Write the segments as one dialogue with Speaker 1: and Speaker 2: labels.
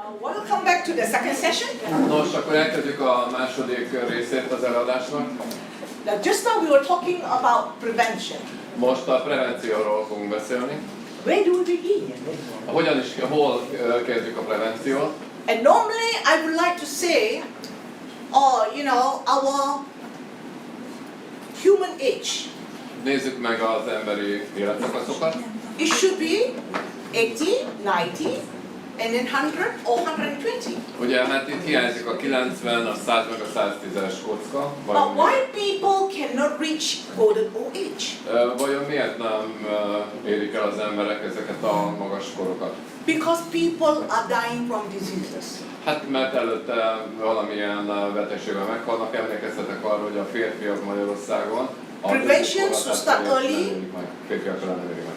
Speaker 1: Welcome back to the second session.
Speaker 2: Nos, akkor elkezdjük a második részét az előadásnak.
Speaker 1: Now, just now we were talking about prevention.
Speaker 2: Most a prevencióról fogunk beszélni.
Speaker 1: Where do we begin?
Speaker 2: Hol kezdjük a prevenciót?
Speaker 1: And normally I would like to say, our human age.
Speaker 2: Nézzük meg az emberi életszakaszokat.
Speaker 1: It should be 80, 90, and then 100 or 120.
Speaker 2: Ugye, mert itt hiányzik a 90, a 100 meg a 110-es kocka.
Speaker 1: But why people cannot reach golden old age?
Speaker 2: Vajon miért nem érik el az emberek ezeket a magas korokat?
Speaker 1: Because people are dying from diseases.
Speaker 2: Hát mert előtte valamilyen betegségben meghalnak. Emlékeztetek arra, hogy a férfiak Magyarországon
Speaker 1: Prevention should start early.
Speaker 2: Férfiak nem érik meg.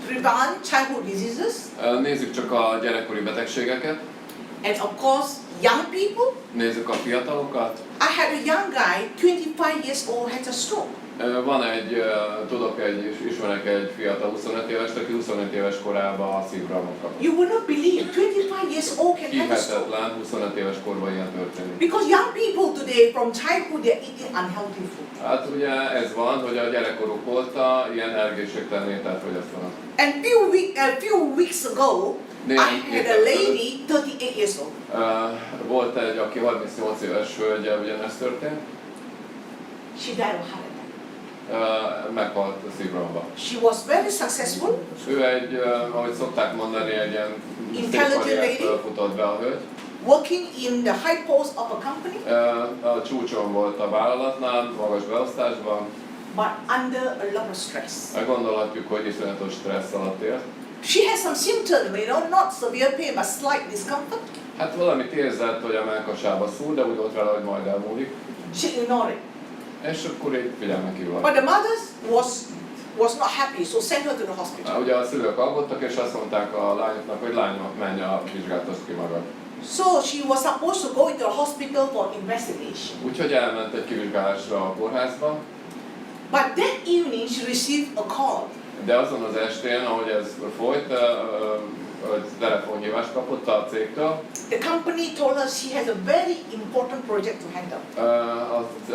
Speaker 1: Prevent childhood diseases.
Speaker 2: Nézzük csak a gyerekkori betegségeket.
Speaker 1: And of course, young people.
Speaker 2: Nézzük a fiatalokat.
Speaker 1: I had a young guy, 25 years old, had a stroke.
Speaker 2: Ismerek egy fiatal 25 éves, aki 25 éves korában a szívrohamot kapott.
Speaker 1: You will not believe 25 years old can have a stroke.
Speaker 2: Hihetetlen, 25 éves korban ilyen történik.
Speaker 1: Because young people today, from childhood, they are eating unhealthy food.
Speaker 2: Hát ugye ez van, hogy a gyerekkoruk óta ilyen egészségtelen ételt fogyasztanak.
Speaker 1: And few weeks ago, I had a lady, 38 years old.
Speaker 2: Volt egy, aki 38 éves hölgy, ugyanezt történt.
Speaker 1: She died of heart attack.
Speaker 2: Meghalt a szívrohamba.
Speaker 1: She was very successful.
Speaker 2: Ő egy, ahogy szokták mondani, egy ilyen
Speaker 1: Intelligent
Speaker 2: futott be a hölgy.
Speaker 1: Working in the high post of a company.
Speaker 2: A csúcson volt a vállalatnál, magas beosztásban.
Speaker 1: But under a lot of stress.
Speaker 2: Gondolhatjuk, hogy iszonyatos stressz alatt élt.
Speaker 1: She has some symptoms, not severe pain, but slight discomfort.
Speaker 2: Hát valamit érzett, hogy a mellkasába szúr, de úgy volt vele, hogy majd elmúlik.
Speaker 1: She ignored it.
Speaker 2: És akkor így figyelmen kívül.
Speaker 1: But the mother was not happy, so sent her to the hospital.
Speaker 2: Ugye a szülők aggódtak, és azt mondták a lányoknak, hogy lányom, menj a vizsgáltasd ki magad.
Speaker 1: So she was supposed to go into the hospital for investigation.
Speaker 2: Úgyhogy elment egy kivizsgálásra a kórházba.
Speaker 1: But that evening she received a call.
Speaker 2: De azon az estén, ahogy ez folyt, telefonhívást kapott a cégtől.
Speaker 1: The company told her she has a very important project to handle.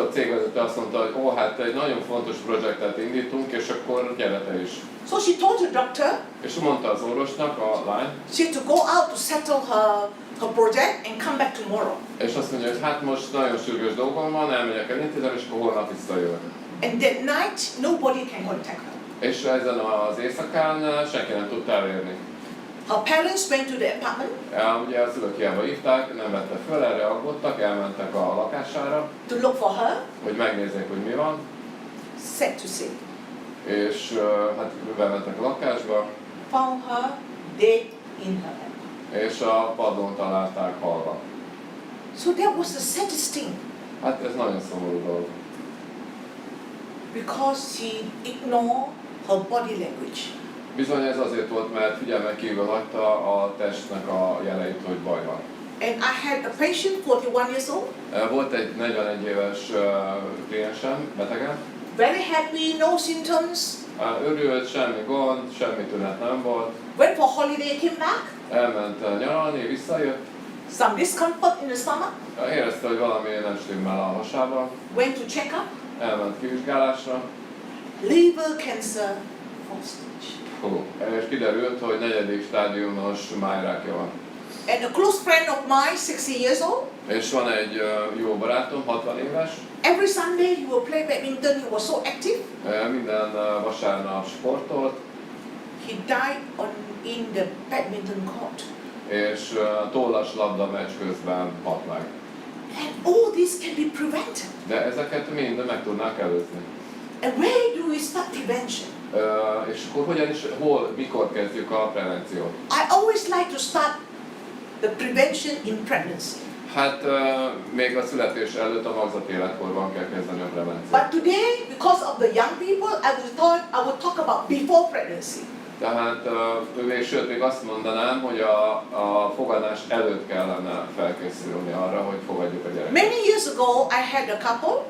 Speaker 2: A cégvezető azt mondta, hogy hát egy nagyon fontos projektet indítunk, és akkor gyere te is.
Speaker 1: So she told the doctor.
Speaker 2: És mondta az orvosnak, a lány.
Speaker 1: She had to go out to settle her project and come back tomorrow.
Speaker 2: És azt mondja, hogy hát most nagyon sürgős dolgom van, elmegyek elintézem, és akkor holnap visszajövök.
Speaker 1: And that night nobody can contact her.
Speaker 2: És ezen az éjszakán senki nem tudta elérni.
Speaker 1: Her parents went to the apartment.
Speaker 2: Ugye a szülők hiába hívták, nem vette föl, erre aggódtak, elmentek a lakására.
Speaker 1: To look for her.
Speaker 2: Hogy megnézzék, hogy mi van.
Speaker 1: Sad to say.
Speaker 2: És hát bementek a lakásba.
Speaker 1: Found her dead in her bed.
Speaker 2: És a padlón találták halva.
Speaker 1: So that was the saddest thing.
Speaker 2: Hát ez nagyon szomorú dolog.
Speaker 1: Because she ignored her body language.
Speaker 2: Bizony ez azért volt, mert figyelmen kívül hagyta a testnek a jeleit, hogy baj van.
Speaker 1: And I had a patient, 41 years old.
Speaker 2: Volt egy 41 éves kliensem, betegem.
Speaker 1: Very happy, no symptoms.
Speaker 2: Örült, semmi gond, semmi tünet nem volt.
Speaker 1: Went for holiday, came back.
Speaker 2: Elment nyaralni, visszajött.
Speaker 1: Some discomfort in the stomach.
Speaker 2: Érezte, hogy valami nem stimmel a hasában.
Speaker 1: Went to check up.
Speaker 2: Elment kivizsgálásra.
Speaker 1: Liver cancer, fourth stage.
Speaker 2: És kiderült, hogy 4. stádiumos májrákja van.
Speaker 1: And a close friend of mine, 60 years old.
Speaker 2: És van egy jó barátom, 60 éves.
Speaker 1: Every Sunday he will play badminton. He was so active.
Speaker 2: Minden vasárnap sportolt.
Speaker 1: He died in the badminton court.
Speaker 2: És tollas labda meccs közben halt meg.
Speaker 1: And all this can be prevented.
Speaker 2: De ezeket mind meg tudnák előzni.
Speaker 1: And where do we start prevention?
Speaker 2: És akkor mikor kezdjük a prevenciót?
Speaker 1: I always like to start the prevention in pregnancy.
Speaker 2: Hát még a születés előtt a magzati életkorban kell kezdeni a prevenciót.
Speaker 1: But today, because of the young people, I will talk about before pregnancy.
Speaker 2: Tehát sőt, még azt mondanám, hogy a fogadás előtt kellene felkészülni arra, hogy fogadjuk a gyereket.
Speaker 1: Many years ago, I had a couple.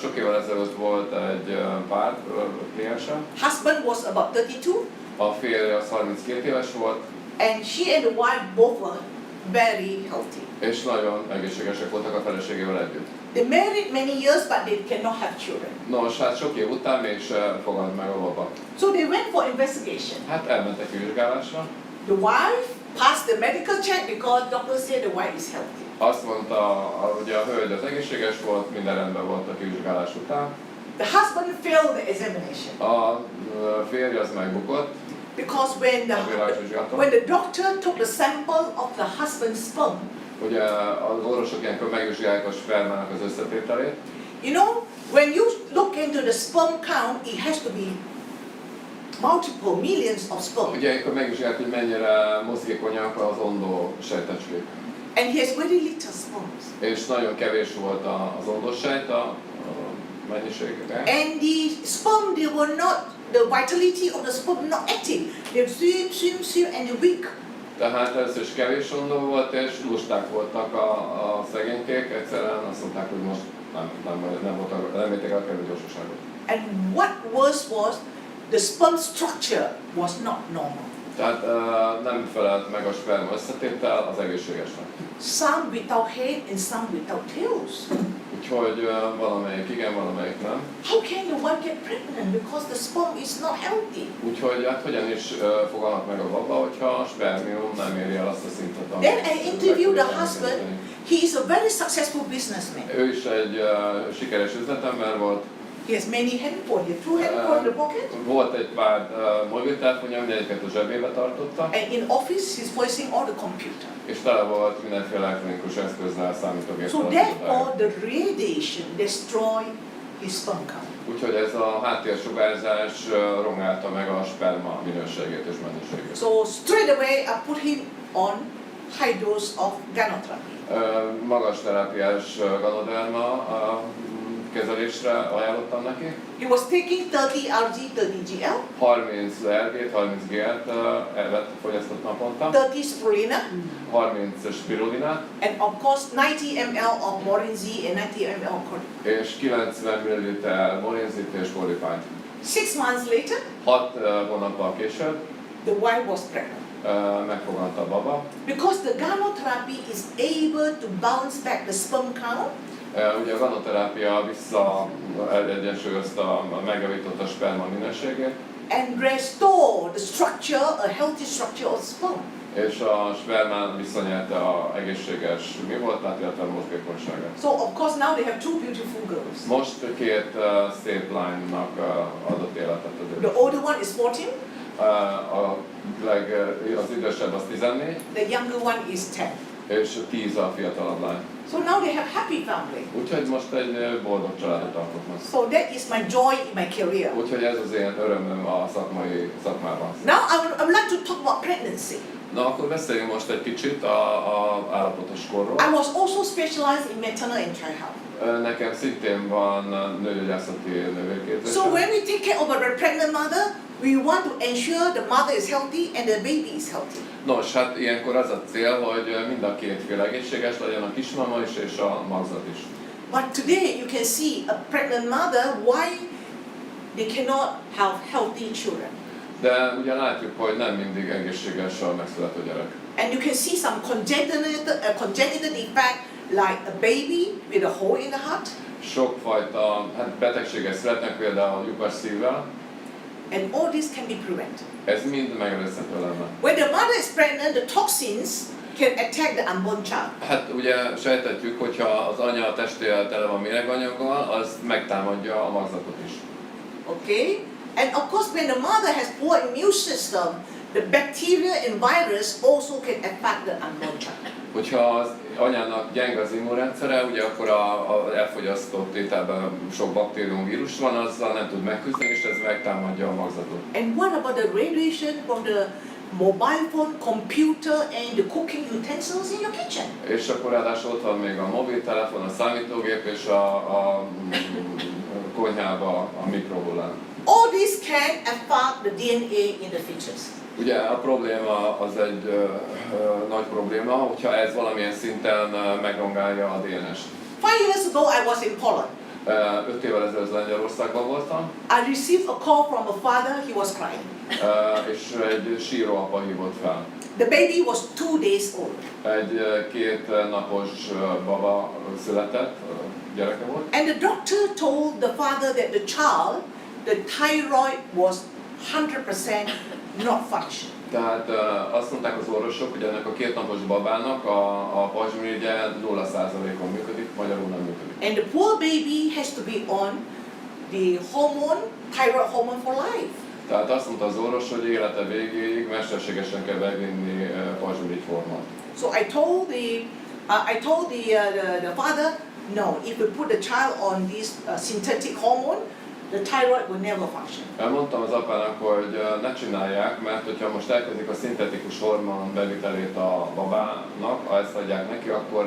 Speaker 2: Sok évvel ezelőtt volt egy pár kliensem.
Speaker 1: Husband was about 32.
Speaker 2: A férje az 32 éves volt.
Speaker 1: And she and the wife both were very healthy.
Speaker 2: És nagyon egészségesek voltak a feleségével együtt.
Speaker 1: They married many years, but they cannot have children.
Speaker 2: Nos, hát sok év után mégse fogad meg a baba.
Speaker 1: So they went for investigation.
Speaker 2: Hát elmentek vizsgálásra.
Speaker 1: The wife passed the medical check because doctor said the wife is healthy.
Speaker 2: Azt mondta, ugye a hölgy az egészséges volt, minden rendben volt a kivizsgálás után.
Speaker 1: The husband failed the examination.
Speaker 2: A férj az megbukott,
Speaker 1: Because when the doctor took the sample of the husband's sperm,
Speaker 2: ugye az orvosok ilyenkor megvizsgálják a spermának az összetételét.
Speaker 1: you know, when you look into the sperm count, it has to be multiple millions of sperm.
Speaker 2: Ugye ilyenkor megvizsgálják, hogy mennyire mozgékonyak az ondó sejtecskék.
Speaker 1: And he has very little sperms.
Speaker 2: És nagyon kevés volt az ondós sejt, a mennyiségre.
Speaker 1: And the sperm, they were not, the vitality of the sperm not active. They swim, and they weak.
Speaker 2: Tehát először is kevés ondó volt, és lusták voltak a szegénykék, egyszerűen azt mondták, hogy most nem érték el a kellő gyorsaságot.
Speaker 1: And what worse was, the sperm structure was not normal.
Speaker 2: Tehát nem felelt meg a sperma összetétel az egészségesnek.
Speaker 1: Some without head and some without tails.
Speaker 2: Úgyhogy valamelyik igen, valamelyik nem.
Speaker 1: How can the one get pregnant because the sperm is not healthy?
Speaker 2: Úgyhogy hát hogyan is fogalmak meg a baba, hogyha a spermium nem éri el azt a szintet, amit...
Speaker 1: Then I interviewed the husband. He is a very successful businessman.
Speaker 2: Ő is egy sikeres üzletember volt.
Speaker 1: He has many handphones. He has 2 handphones in the pocket.
Speaker 2: Volt egy pár mobiltelefonja, mindegyiket a zsebébe tartotta.
Speaker 1: And in office, he's facing all the computer.
Speaker 2: És tele volt mindenféle elektronikus eszközzel, számítógéppel.
Speaker 1: So therefore, the radiation destroy his sperm count.
Speaker 2: Úgyhogy ez a háttérsugárzás rongálta meg a sperma minőségét és mennyiségét.
Speaker 1: So straight away, I put him on high dose of gynotherapy.
Speaker 2: Magas terápiás ganoderma kezelésre ajánlottam neki.
Speaker 1: He was taking 30 Rg, 30 GL,
Speaker 2: 30 RG-t, 30 GL-t fogyasztott naponta,
Speaker 1: 30 spirulina,
Speaker 2: 30 spirulinát,
Speaker 1: and of course 90 ml of Morinzi and 90 ml of Cordyceps.
Speaker 2: és 90 ml morinzit és korifányt.
Speaker 1: 6 months later,
Speaker 2: 6 hónappal később
Speaker 1: the wife was pregnant.
Speaker 2: megfogant a baba.
Speaker 1: Because the gynotherapy is able to bounce back the sperm count,
Speaker 2: Ugye a ganoterápia egyensúlyozta a megjavította sperma minőségét,
Speaker 1: and restore the structure, a healthy structure of sperm.
Speaker 2: és a spermán visszanyelte a egészséges mi volt, tehát illetve a mozgékonyságát.
Speaker 1: So of course now they have 2 beautiful girls.
Speaker 2: Most két szép lánynak adott életet az
Speaker 1: The older one is 14,
Speaker 2: az idősebb az 14,
Speaker 1: the younger one is 10.
Speaker 2: és 10 a fiatalabb lány.
Speaker 1: So now they have happy family.
Speaker 2: Úgyhogy most egy boldog családot alkotnak.
Speaker 1: So that is my joy in my career.
Speaker 2: Úgyhogy ez az én örömöm a szakmában.
Speaker 1: Now I would like to talk about pregnancy.
Speaker 2: Na akkor beszéljünk most egy kicsit a állapotos korról.
Speaker 1: I was also specialized in maternal and child health.
Speaker 2: Nekem szintén van nőgyógyászati nővérképzésem.
Speaker 1: So when we take care of a pregnant mother, we want to ensure the mother is healthy and the baby is healthy.
Speaker 2: Nos, hát ilyenkor az a cél, hogy mind a két fél egészséges legyen, a kismama is és a magzat is.
Speaker 1: But today you can see a pregnant mother, why they cannot have healthy children.
Speaker 2: De ugye látjuk, hogy nem mindig egészséges a megszülető gyerek.
Speaker 1: And you can see some congenital defect like a baby with a hole in the heart.
Speaker 2: Sokfajta betegségek születnek, például lyukas szívvel.
Speaker 1: And all this can be prevented.
Speaker 2: Ez mind megelőzhető lenne.
Speaker 1: When the mother is pregnant, the toxins can attack the unborn child.
Speaker 2: Hát ugye sejtetjük, hogyha az anya testével tele van méreganyaggal, az megtámadja a magzatot is.
Speaker 1: Okay? And of course, when the mother has poor immune system, the bacteria and virus also can affect the unborn child.
Speaker 2: Hogyha az anyának gyenge az immunrendszere, ugye akkor a elfogyasztott ételben sok baktérium, vírus van, azzal nem tud megküzdeni, és ez megtámadja a magzatot.
Speaker 1: And what about the radiation from the mobile phone, computer and the cooking utensils in your kitchen?
Speaker 2: És akkor ráadásul ott van még a mobiltelefon, a számítógép és a konyhába a mikrohullám.
Speaker 1: All this can affect the DNA in the fetus.
Speaker 2: Ugye a probléma az egy nagy probléma, hogyha ez valamilyen szinten megrongálja a DNS-t.
Speaker 1: 5 years ago I was in Poland.
Speaker 2: 5 évvel ezelőtt Lengyelországban voltam,
Speaker 1: I received a call from a father, he was crying.
Speaker 2: és egy síró apa hívott fel.
Speaker 1: The baby was 2 days old.
Speaker 2: Egy 2 napos baba született, gyereke volt.
Speaker 1: And the doctor told the father that the thyroid was 100% not functioning.
Speaker 2: Tehát azt mondták az orvosok, hogy ennek a 2 napos babának a pajzsmérgye 0%-on működik, magyarul nem működik.
Speaker 1: And the poor baby has to be on the hormone, thyroid hormone for life.
Speaker 2: Tehát azt mondta az orvos, hogy élete végéig mesterségesen kell bevinni pajzsmirigy hormont.
Speaker 1: So I told the father, no, if we put the child on this synthetic hormone, the thyroid will never function.
Speaker 2: Mondtam az apának, hogy ne csinálják, mert hogyha most elkezdik a szintetikus hormon bevitelét a babának, ha ezt adják neki, akkor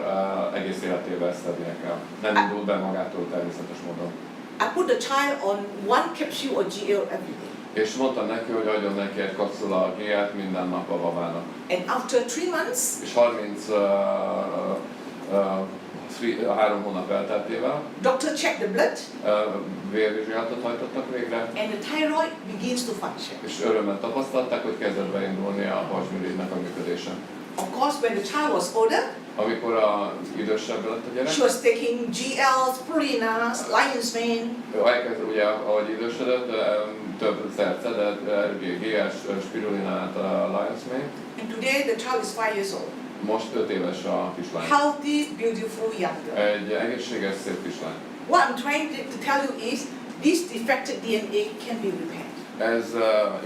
Speaker 2: egész életében ezt adnia kell. Nem indul be magától természetes módon.
Speaker 1: I put the child on 1 capsule of GL every day.
Speaker 2: És mondtam neki, hogy adjon neki egy kapszula GL-t minden nap a babának.
Speaker 1: And after 3 months,
Speaker 2: És 3 hónap elteltével
Speaker 1: doctor checked the blood
Speaker 2: vérvizsgálatot hajtottak végre,
Speaker 1: and the thyroid begins to function.
Speaker 2: és örömmel tapasztalták, hogy kezdett beindulni a pajzsmirigynek a működése.
Speaker 1: Of course, when the child was older,
Speaker 2: Amikor idősebb lett a gyerek,
Speaker 1: she was taking GL, spirulina, lion's mane.
Speaker 2: elkezd, ugye, ahogy idősödött, több szert szedett, GS, spirulinát, lion's mane.
Speaker 1: And today the child is 5 years old.
Speaker 2: Most 5 éves a kislány.
Speaker 1: Healthy, beautiful young girl.
Speaker 2: Egy egészséges, szép kislány.
Speaker 1: What I'm trying to tell you is this defected DNA can be repaired.
Speaker 2: Ez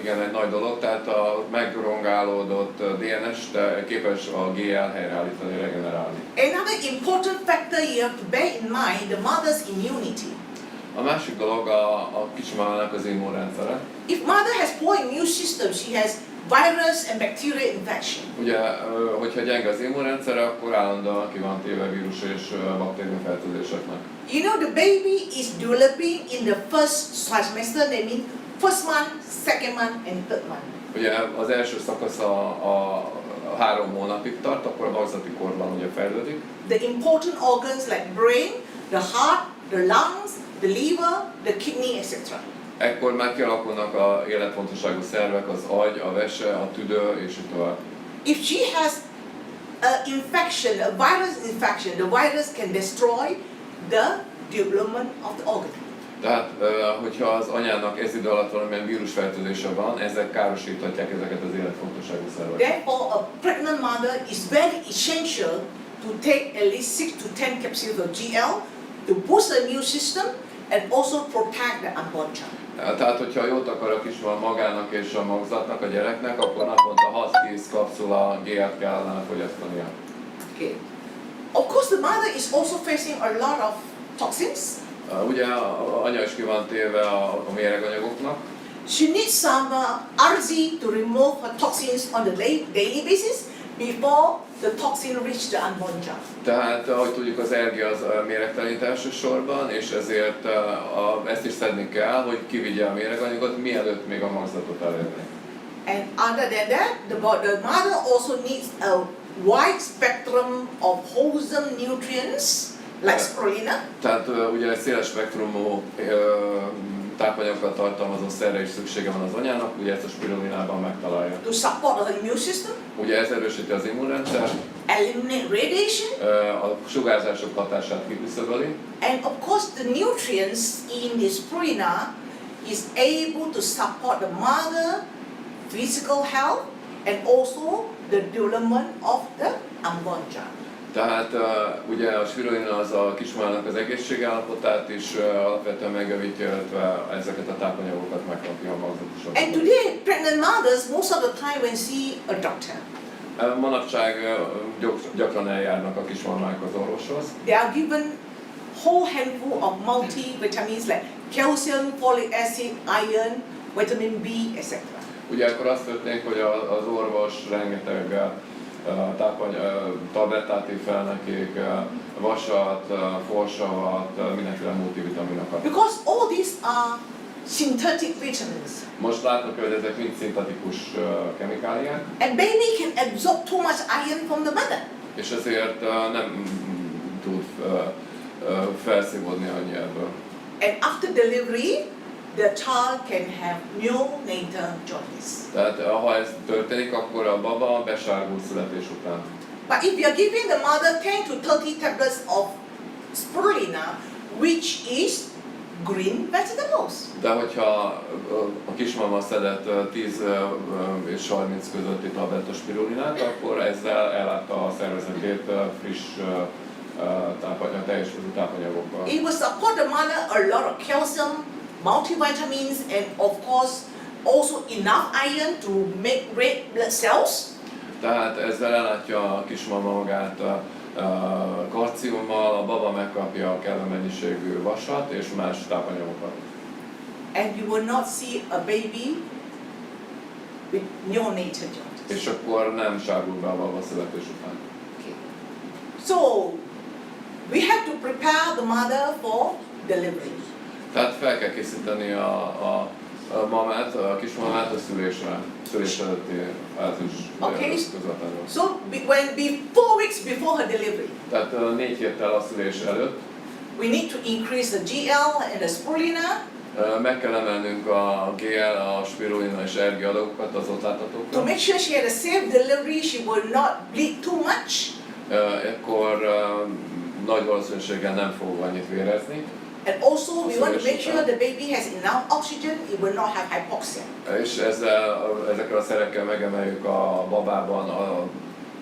Speaker 2: igen egy nagy dolog, tehát a megrongálódott DNS képes a GL helyreállítani, regenerálni.
Speaker 1: Another important factor you have to bear in mind, the mother's immunity.
Speaker 2: A másik dolog a kismamának az immunrendszere.
Speaker 1: If mother has poor immune system, she has virus and bacterial infection.
Speaker 2: Ugye, hogyha gyenge az immunrendszere, akkor állandóan ki van téve vírus és baktériumfertőzéseknek.
Speaker 1: You know, the baby is developing in the first trimester, that means first month, second month, and third month.
Speaker 2: Ugye az első szakasz a 3 hónapig tart, akkor a magzati korban ugye fejlődik.
Speaker 1: The important organs like brain, the heart, the lungs, the liver, the kidney, etc.
Speaker 2: Ekkor már kialakulnak a életfontosságú szervek, az agy, a vese, a tüdő és így tovább.
Speaker 1: If she has an infection, a virus infection, the virus can destroy the development of the organ.
Speaker 2: Tehát, hogyha az anyának ez idő alatt valamilyen vírusfertőzése van, ezek károsíthatják ezeket az életfontosságú szerveket.
Speaker 1: Therefore, a pregnant mother is very essential to take at least 6 to 10 capsules of GL to boost the immune system and also protect the unborn child.
Speaker 2: Tehát, hogyha jót akar a kismama magának és a magzatnak, a gyereknek, akkor naponta 6-10 kapszula GL-t kellene fogyasztania.
Speaker 1: Okay. Of course, the mother is also facing a lot of toxins.
Speaker 2: Ugye a anya is ki van téve a méreganyagoknak.
Speaker 1: She needs some RZ to remove her toxins on the daily basis before the toxin reach the unborn child.
Speaker 2: Tehát, ahogy tudjuk, az RG az méregtelenít elsősorban, és ezért ezt is szedni kell, hogy kivigye a méreganyagot, mielőtt még a magzatot elérni.
Speaker 1: And other than that, the mother also needs a wide spectrum of wholesome nutrients like spirulina.
Speaker 2: Tehát ugye egy széles spektrumú tápanyagokat tartalmazó szerre is szüksége van az anyának, ugye ezt a spirulinában megtalálja.
Speaker 1: To support the immune system.
Speaker 2: Ugye ez erősíti az immunrendszer,
Speaker 1: eliminate radiation,
Speaker 2: a sugárzások hatását kiküszöböli.
Speaker 1: and of course the nutrients in the spirulina is able to support the mother physical health and also the development of the unborn child.
Speaker 2: Tehát ugye a spirulina az a kismamának az egészségállapotát is alapvetően megjavítja, illetve ezeket a tápanyagokat megkapja a magzatosan.
Speaker 1: And today pregnant mothers most of the time when see a doctor,
Speaker 2: Manapság gyakran eljárnak a kismamák az orvoshoz.
Speaker 1: they are given whole handful of multivitamins like calcium, folic acid, iron, vitamin B, etc.
Speaker 2: Ugye akkor azt történik, hogy az orvos rengeteg tablettát ír fel nekik, vasat, folsavat, mindenféle multivitaminokat.
Speaker 1: Because all these are synthetic vitamins.
Speaker 2: Most látnak, hogy ezek mind szintetikus kemikáliák,
Speaker 1: And baby can absorb too much iron from the mother.
Speaker 2: és ezért nem tud felszívódni annyi ebből.
Speaker 1: And after delivery, the child can have neonatal jaundice.
Speaker 2: Tehát ha ez történik, akkor a baba besárgul születés után.
Speaker 1: But if you are giving the mother 10 to 30 tablets of spirulina, which is green vegetables,
Speaker 2: De hogyha a kismama szedett 10 és 30 közötti tabletta spirulinát, akkor ezzel ellátta a szervezetét friss teljes tápanyagokkal.
Speaker 1: it will support the mother a lot of calcium, multivitamins, and of course also enough iron to make red blood cells.
Speaker 2: Tehát ezzel ellátja a kismama magát kalciummal, a baba megkapja a kellő mennyiségű vasat és más tápanyagokat.
Speaker 1: And you will not see a baby with neonatal jaundice.
Speaker 2: És akkor nem sárgul be a baba születés után.
Speaker 1: Okay. So we have to prepare the mother for delivery.
Speaker 2: Tehát fel kell készíteni a mamát, a kismamát a szülés előtti fázis
Speaker 1: Okay.
Speaker 2: közvetlenül.
Speaker 1: So when 4 weeks before her delivery,
Speaker 2: Tehát 4 héttel a szülés előtt
Speaker 1: we need to increase the GL and the spirulina
Speaker 2: meg kell emelnünk a GL, a spirulina és RG adagokat az ott
Speaker 1: to
Speaker 2: láthatókra.
Speaker 1: make sure she had a safe delivery, she will not bleed too much.
Speaker 2: Ekkor nagy valószínűséggel nem fog annyit vérezni.
Speaker 1: And also we want to make sure the baby has enough oxygen, it will not have hypoxia.
Speaker 2: És ezekkel a szerekkel megemeljük a babában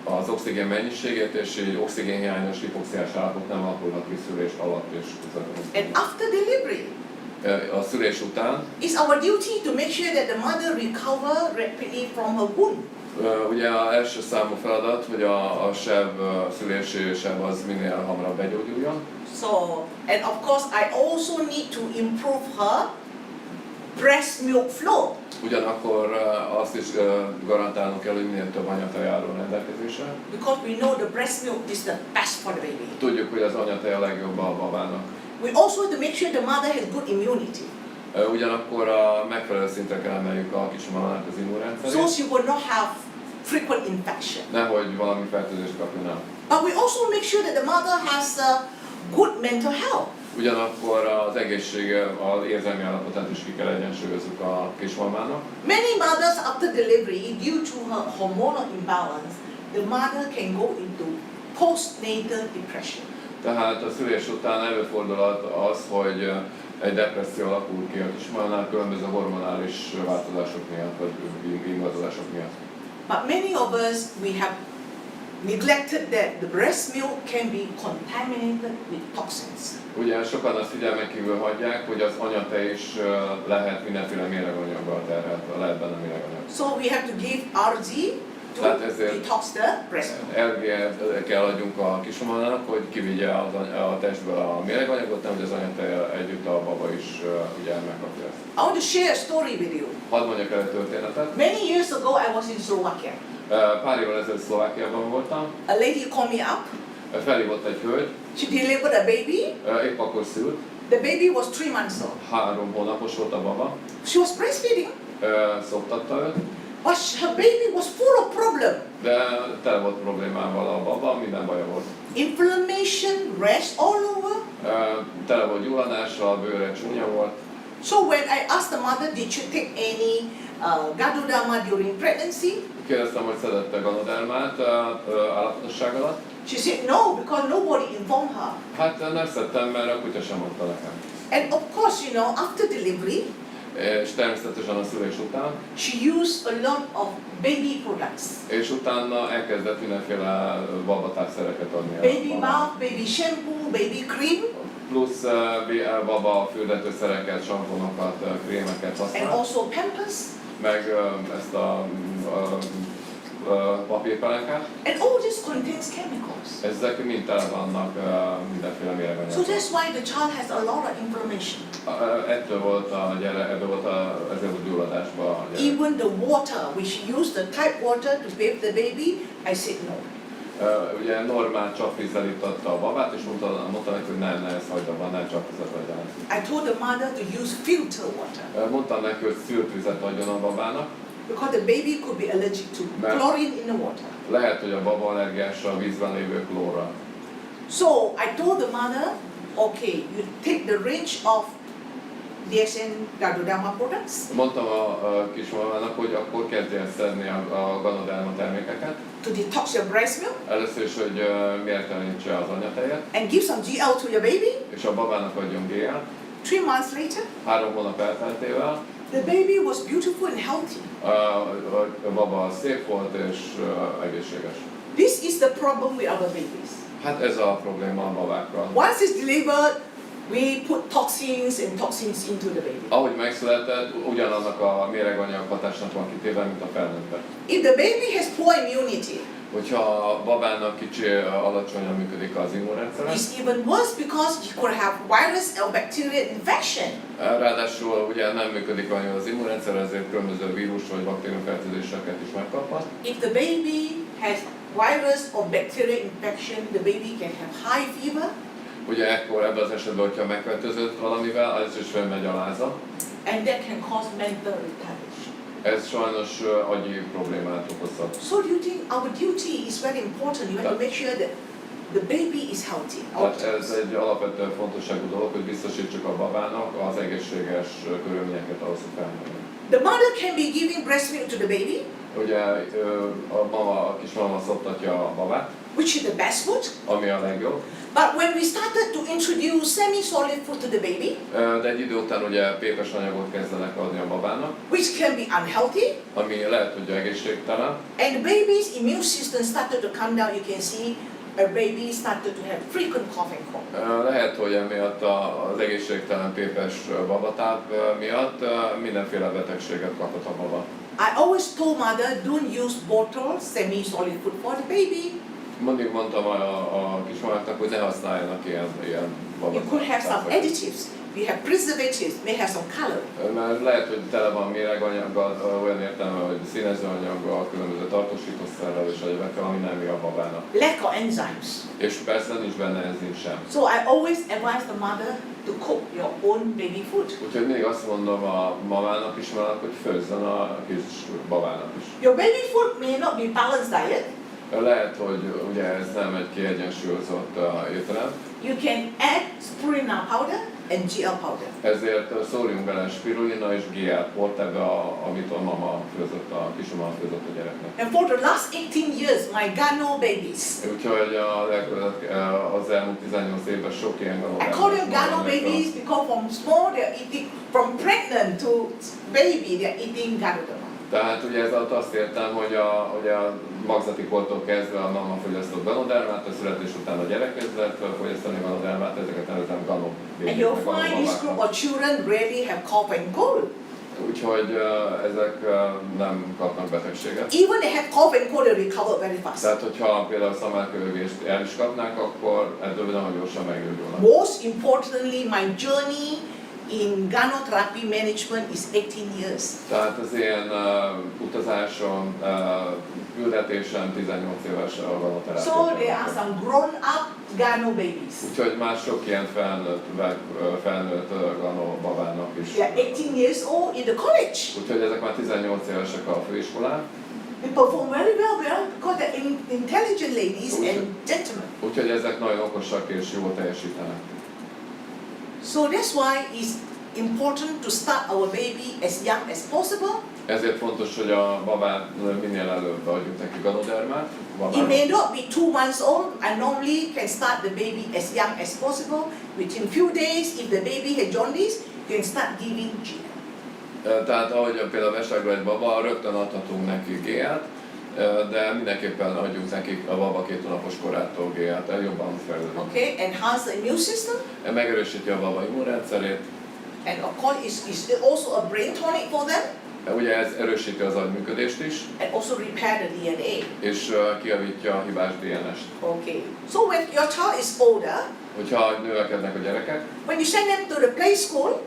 Speaker 2: az oxigén mennyiségét, és így oxigénhiányos hipoxiás állapot nem alakulhat ki szülés alatt és közvetlenül.
Speaker 1: And after delivery,
Speaker 2: A szülés után
Speaker 1: it's our duty to make sure that the mother recover rapidly from her wound.
Speaker 2: ugye az első számú feladat, hogy a seb, szülési seb az minél hamarabb begyógyuljon.
Speaker 1: So, and of course I also need to improve her breast milk flow.
Speaker 2: Ugyanakkor azt is garantálnunk kell, hogy minél több anyatej álljon rendelkezésre.
Speaker 1: Because we know the breast milk is the best for the baby.
Speaker 2: Tudjuk, hogy az anyatej a legjobb a babának.
Speaker 1: We also have to make sure the mother has good immunity.
Speaker 2: Ugyanakkor a megfelelő szintre kell emeljük a kismamának az
Speaker 1: So
Speaker 2: immunrendszerét,
Speaker 1: she will not have frequent infection.
Speaker 2: nehogy valami fertőzést kapjon el.
Speaker 1: But we also make sure that the mother has good mental health.
Speaker 2: Ugyanakkor az egészsége, az érzelmi állapotát is ki kell egyensúlyozzuk a kismamának.
Speaker 1: Many mothers after delivery, due to her hormonal imbalance, the mother can go into postnatal depression.
Speaker 2: Tehát a szülés után előfordulhat az, hogy egy depresszió alakul ki a kismamánál különböző hormonális változások miatt, vagy ingadozások miatt.
Speaker 1: But many of us, we have neglected that the breast milk can be contaminated with toxins.
Speaker 2: Ugye sokan azt figyelmen kívül hagyják, hogy az anyatej is lehet mindenféle méreganyaggal terhelt, lehet benne méreganyag.
Speaker 1: So we have to give RG to
Speaker 2: Tehát ezért
Speaker 1: detox the breast milk.
Speaker 2: LG kell adjunk a kismamának, hogy kivigye a testből a méreganyagot, nem hogy az anyatejjel együtt a baba is ugye megkapja ezt.
Speaker 1: I want to share a story with you.
Speaker 2: Hadd mondjak el egy történetet.
Speaker 1: Many years ago, I was in Slovakia.
Speaker 2: Pár évvel ezelőtt Szlovákiában voltam,
Speaker 1: A lady called me up.
Speaker 2: felhívott egy hölgy,
Speaker 1: She delivered a baby.
Speaker 2: épp akkor szült,
Speaker 1: The baby was 3 months old.
Speaker 2: 3 hónapos volt a baba,
Speaker 1: She was breastfeeding,
Speaker 2: szoptatta őt,
Speaker 1: but her baby was full of problem.
Speaker 2: de tele volt problémával a baba, minden baja volt.
Speaker 1: Inflammation, rash all over.
Speaker 2: Tele volt gyulladással, a bőre csúnya volt.
Speaker 1: So when I asked the mother, did you take any gadoderma during pregnancy?
Speaker 2: Kérdeztem, hogy szedette ganodermát állapotosság alatt.
Speaker 1: She said no, because nobody informed her.
Speaker 2: Hát nem szedtem, mert a kutya sem mondta nekem.
Speaker 1: And of course, you know, after delivery,
Speaker 2: És természetesen a szülés után,
Speaker 1: she used a lot of baby products.
Speaker 2: és utána elkezdett mindenféle babatápszereket adni.
Speaker 1: Baby bath, baby shampoo, baby cream,
Speaker 2: Plusz baba fürdetőszereket, samponokat, krémeket
Speaker 1: and
Speaker 2: használ,
Speaker 1: also Pampers,
Speaker 2: meg ezt a papírpelenkát.
Speaker 1: and all this contains chemicals.
Speaker 2: Ezek mind tele vannak mindenféle
Speaker 1: So
Speaker 2: méreganyaggal.
Speaker 1: that's why the child has a lot of inflammation.
Speaker 2: Ettől volt a gyerek, ezért volt gyulladásba a gyerek.
Speaker 1: Even the water, we should use the tap water to bathe the baby, I said no.
Speaker 2: Ugye normál csapvízzel ittatta a babát, és mondta neki, hogy ne ezt hagyd abban, ne csapvizet adjál.
Speaker 1: I told the mother to use filter water
Speaker 2: Mondtam neki, hogy szűrt vizet adjon a babának.
Speaker 1: because the baby could be allergic to chlorine in the water.
Speaker 2: Lehet, hogy a baba allergiás a vízben lévő klórra.
Speaker 1: So I told the mother, okay, you take the range of DXN Ganoderma products.
Speaker 2: Mondtam a kismamának, hogy akkor kezdje el szedni a Ganoderma termékeket.
Speaker 1: To detox your breast milk
Speaker 2: Először is, hogy mértelenítse az anyatejet,
Speaker 1: and give some GL to your baby.
Speaker 2: és a babának adjon GL.
Speaker 1: 3 months later,
Speaker 2: 3 hónap elteltével
Speaker 1: the baby was beautiful and healthy.
Speaker 2: a baba szép volt és egészséges.
Speaker 1: This is the problem with our babies.
Speaker 2: Hát ez a probléma a babákkal.
Speaker 1: Once it's delivered, we put toxins into the baby.
Speaker 2: Ahogy megszületett, ugyanannak a méreganyag hatásnak van kitéve, mint a felnőttek.
Speaker 1: If the baby has poor immunity,
Speaker 2: Hogyha a babának kicsi, alacsonyan működik az immunrendszere,
Speaker 1: it's even worse because he could have virus or bacterial infection.
Speaker 2: ráadásul ugye nem működik olyan az immunrendszer, ezért különböző vírus vagy baktériumfertőzéseket is megkaphat.
Speaker 1: If the baby has virus or bacterial infection, the baby can have high fever,
Speaker 2: Ugye ekkor ebben az esetben, hogyha megfertőzött valamivel, az is felmegy a láza.
Speaker 1: and that can cause mental retardation.
Speaker 2: Ez sajnos agyi problémát okozhat.
Speaker 1: So do you think our duty is very important? You have to make sure that the baby is healthy.
Speaker 2: Tehát ez egy alapvető fontosságú dolog, hogy biztosítsuk a babának az egészséges körülményeket ahhoz, hogy felnőjön.
Speaker 1: The mother can be giving breast milk to the baby,
Speaker 2: Ugye a kismama szoptatja a babát,
Speaker 1: which is the best food.
Speaker 2: ami a legjobb.
Speaker 1: But when we started to introduce semi-solid food to the baby,
Speaker 2: De egy idő után ugye pépes anyagot kezdenek adni a babának,
Speaker 1: which can be unhealthy,
Speaker 2: ami lehet, hogy egészségtelen,
Speaker 1: and the baby's immune system started to come down, you can see a baby started to have frequent cough and cold.
Speaker 2: Lehet, hogy emiatt az egészségtelen pépes babatáp miatt mindenféle betegséget kaphat a baba.
Speaker 1: I always told mother, don't use bottled semi-solid food for the baby.
Speaker 2: Mindig mondtam a kismamáknak, hogy ne használjanak ilyen
Speaker 1: You could have some
Speaker 2: babatápokat.
Speaker 1: additives, we have preservatives, may have some color.
Speaker 2: Mert lehet, hogy tele van méreganyaggal, olyan értelemben, hogy színezőanyaggal, különböző tartósítószerrel és egyebekkel, ami nem jó a babának.
Speaker 1: Lack of enzymes.
Speaker 2: És persze nincs benne enzim sem.
Speaker 1: So I always advise the mother to cook your own baby food.
Speaker 2: Úgyhogy mindig azt mondom a mamának is, hogy főzzön a kis babának is.
Speaker 1: Your baby food may not be balanced diet.
Speaker 2: Lehet, hogy ugye ez nem egy kiegyensúlyozott étrend,
Speaker 1: You can add spirulina powder and GL powder.
Speaker 2: ezért szóljunk bele spirulina és GL port ebbe, amit a mama főzött, a kismama főzött a gyereknek.
Speaker 1: And for the last 18 years, my Gano babies,
Speaker 2: Úgyhogy az elmúlt 18 évben sok ilyen
Speaker 1: I call them Gano babies because from small they're eating, from pregnant to baby they're eating Gano.
Speaker 2: Tehát ugye ez alatt azt értem, hogy a magzati kortól kezdve a mama fogyasztott ganodermát, a születés után a gyerek kezdett fogyasztani ganodermát, ezeket nevezem gano.
Speaker 1: And you'll find this group of children rarely have cough and cold.
Speaker 2: Úgyhogy ezek nem kapnak betegséget.
Speaker 1: Even they have cough and cold, they recover very fast.
Speaker 2: Tehát, hogyha például szamárköhögést el is kapnák, akkor ebből nagyon gyorsan meggyógyulnak.
Speaker 1: Most importantly, my journey in gynotherapy management is 18 years.
Speaker 2: Tehát az én utazásom, küldetésen 18 éves a ganoterápia.
Speaker 1: So there are some grown-up gyno babies.
Speaker 2: Úgyhogy már sok ilyen felnőtt gano babának is.
Speaker 1: They are 18 years old in the college.
Speaker 2: Úgyhogy ezek már 18 évesek a főiskolán.
Speaker 1: They perform very well because they're intelligent ladies and gentlemen.
Speaker 2: Úgyhogy ezek nagyon okosak és jól teljesítenek.
Speaker 1: So that's why it's important to start our baby as young as possible.
Speaker 2: Ezért fontos, hogy a babát minél előbb adjuk neki ganodermát.
Speaker 1: It may not be 2 months old. I normally can start the baby as young as possible. Within few days, if the baby has jaundice, you can start giving GL.
Speaker 2: Tehát ahogy például veságban egy baba, rögtön adhatunk neki GL-t, de mindenképpen adjunk nekik a baba 2 hónapos korától GL-t, jobban fejlődik.
Speaker 1: Okay, enhance the immune system.
Speaker 2: Megerősíti a baba immunrendszerét.
Speaker 1: And of course, it's also a brain tonic for them.
Speaker 2: Ugye ez erősíti az agyműködést is,
Speaker 1: And also repair the DNA.
Speaker 2: és kijavítja a hibás DNS-t.
Speaker 1: Okay. So when your child is older,
Speaker 2: Hogyha növekednek a gyerekek,
Speaker 1: when you send them to the play school,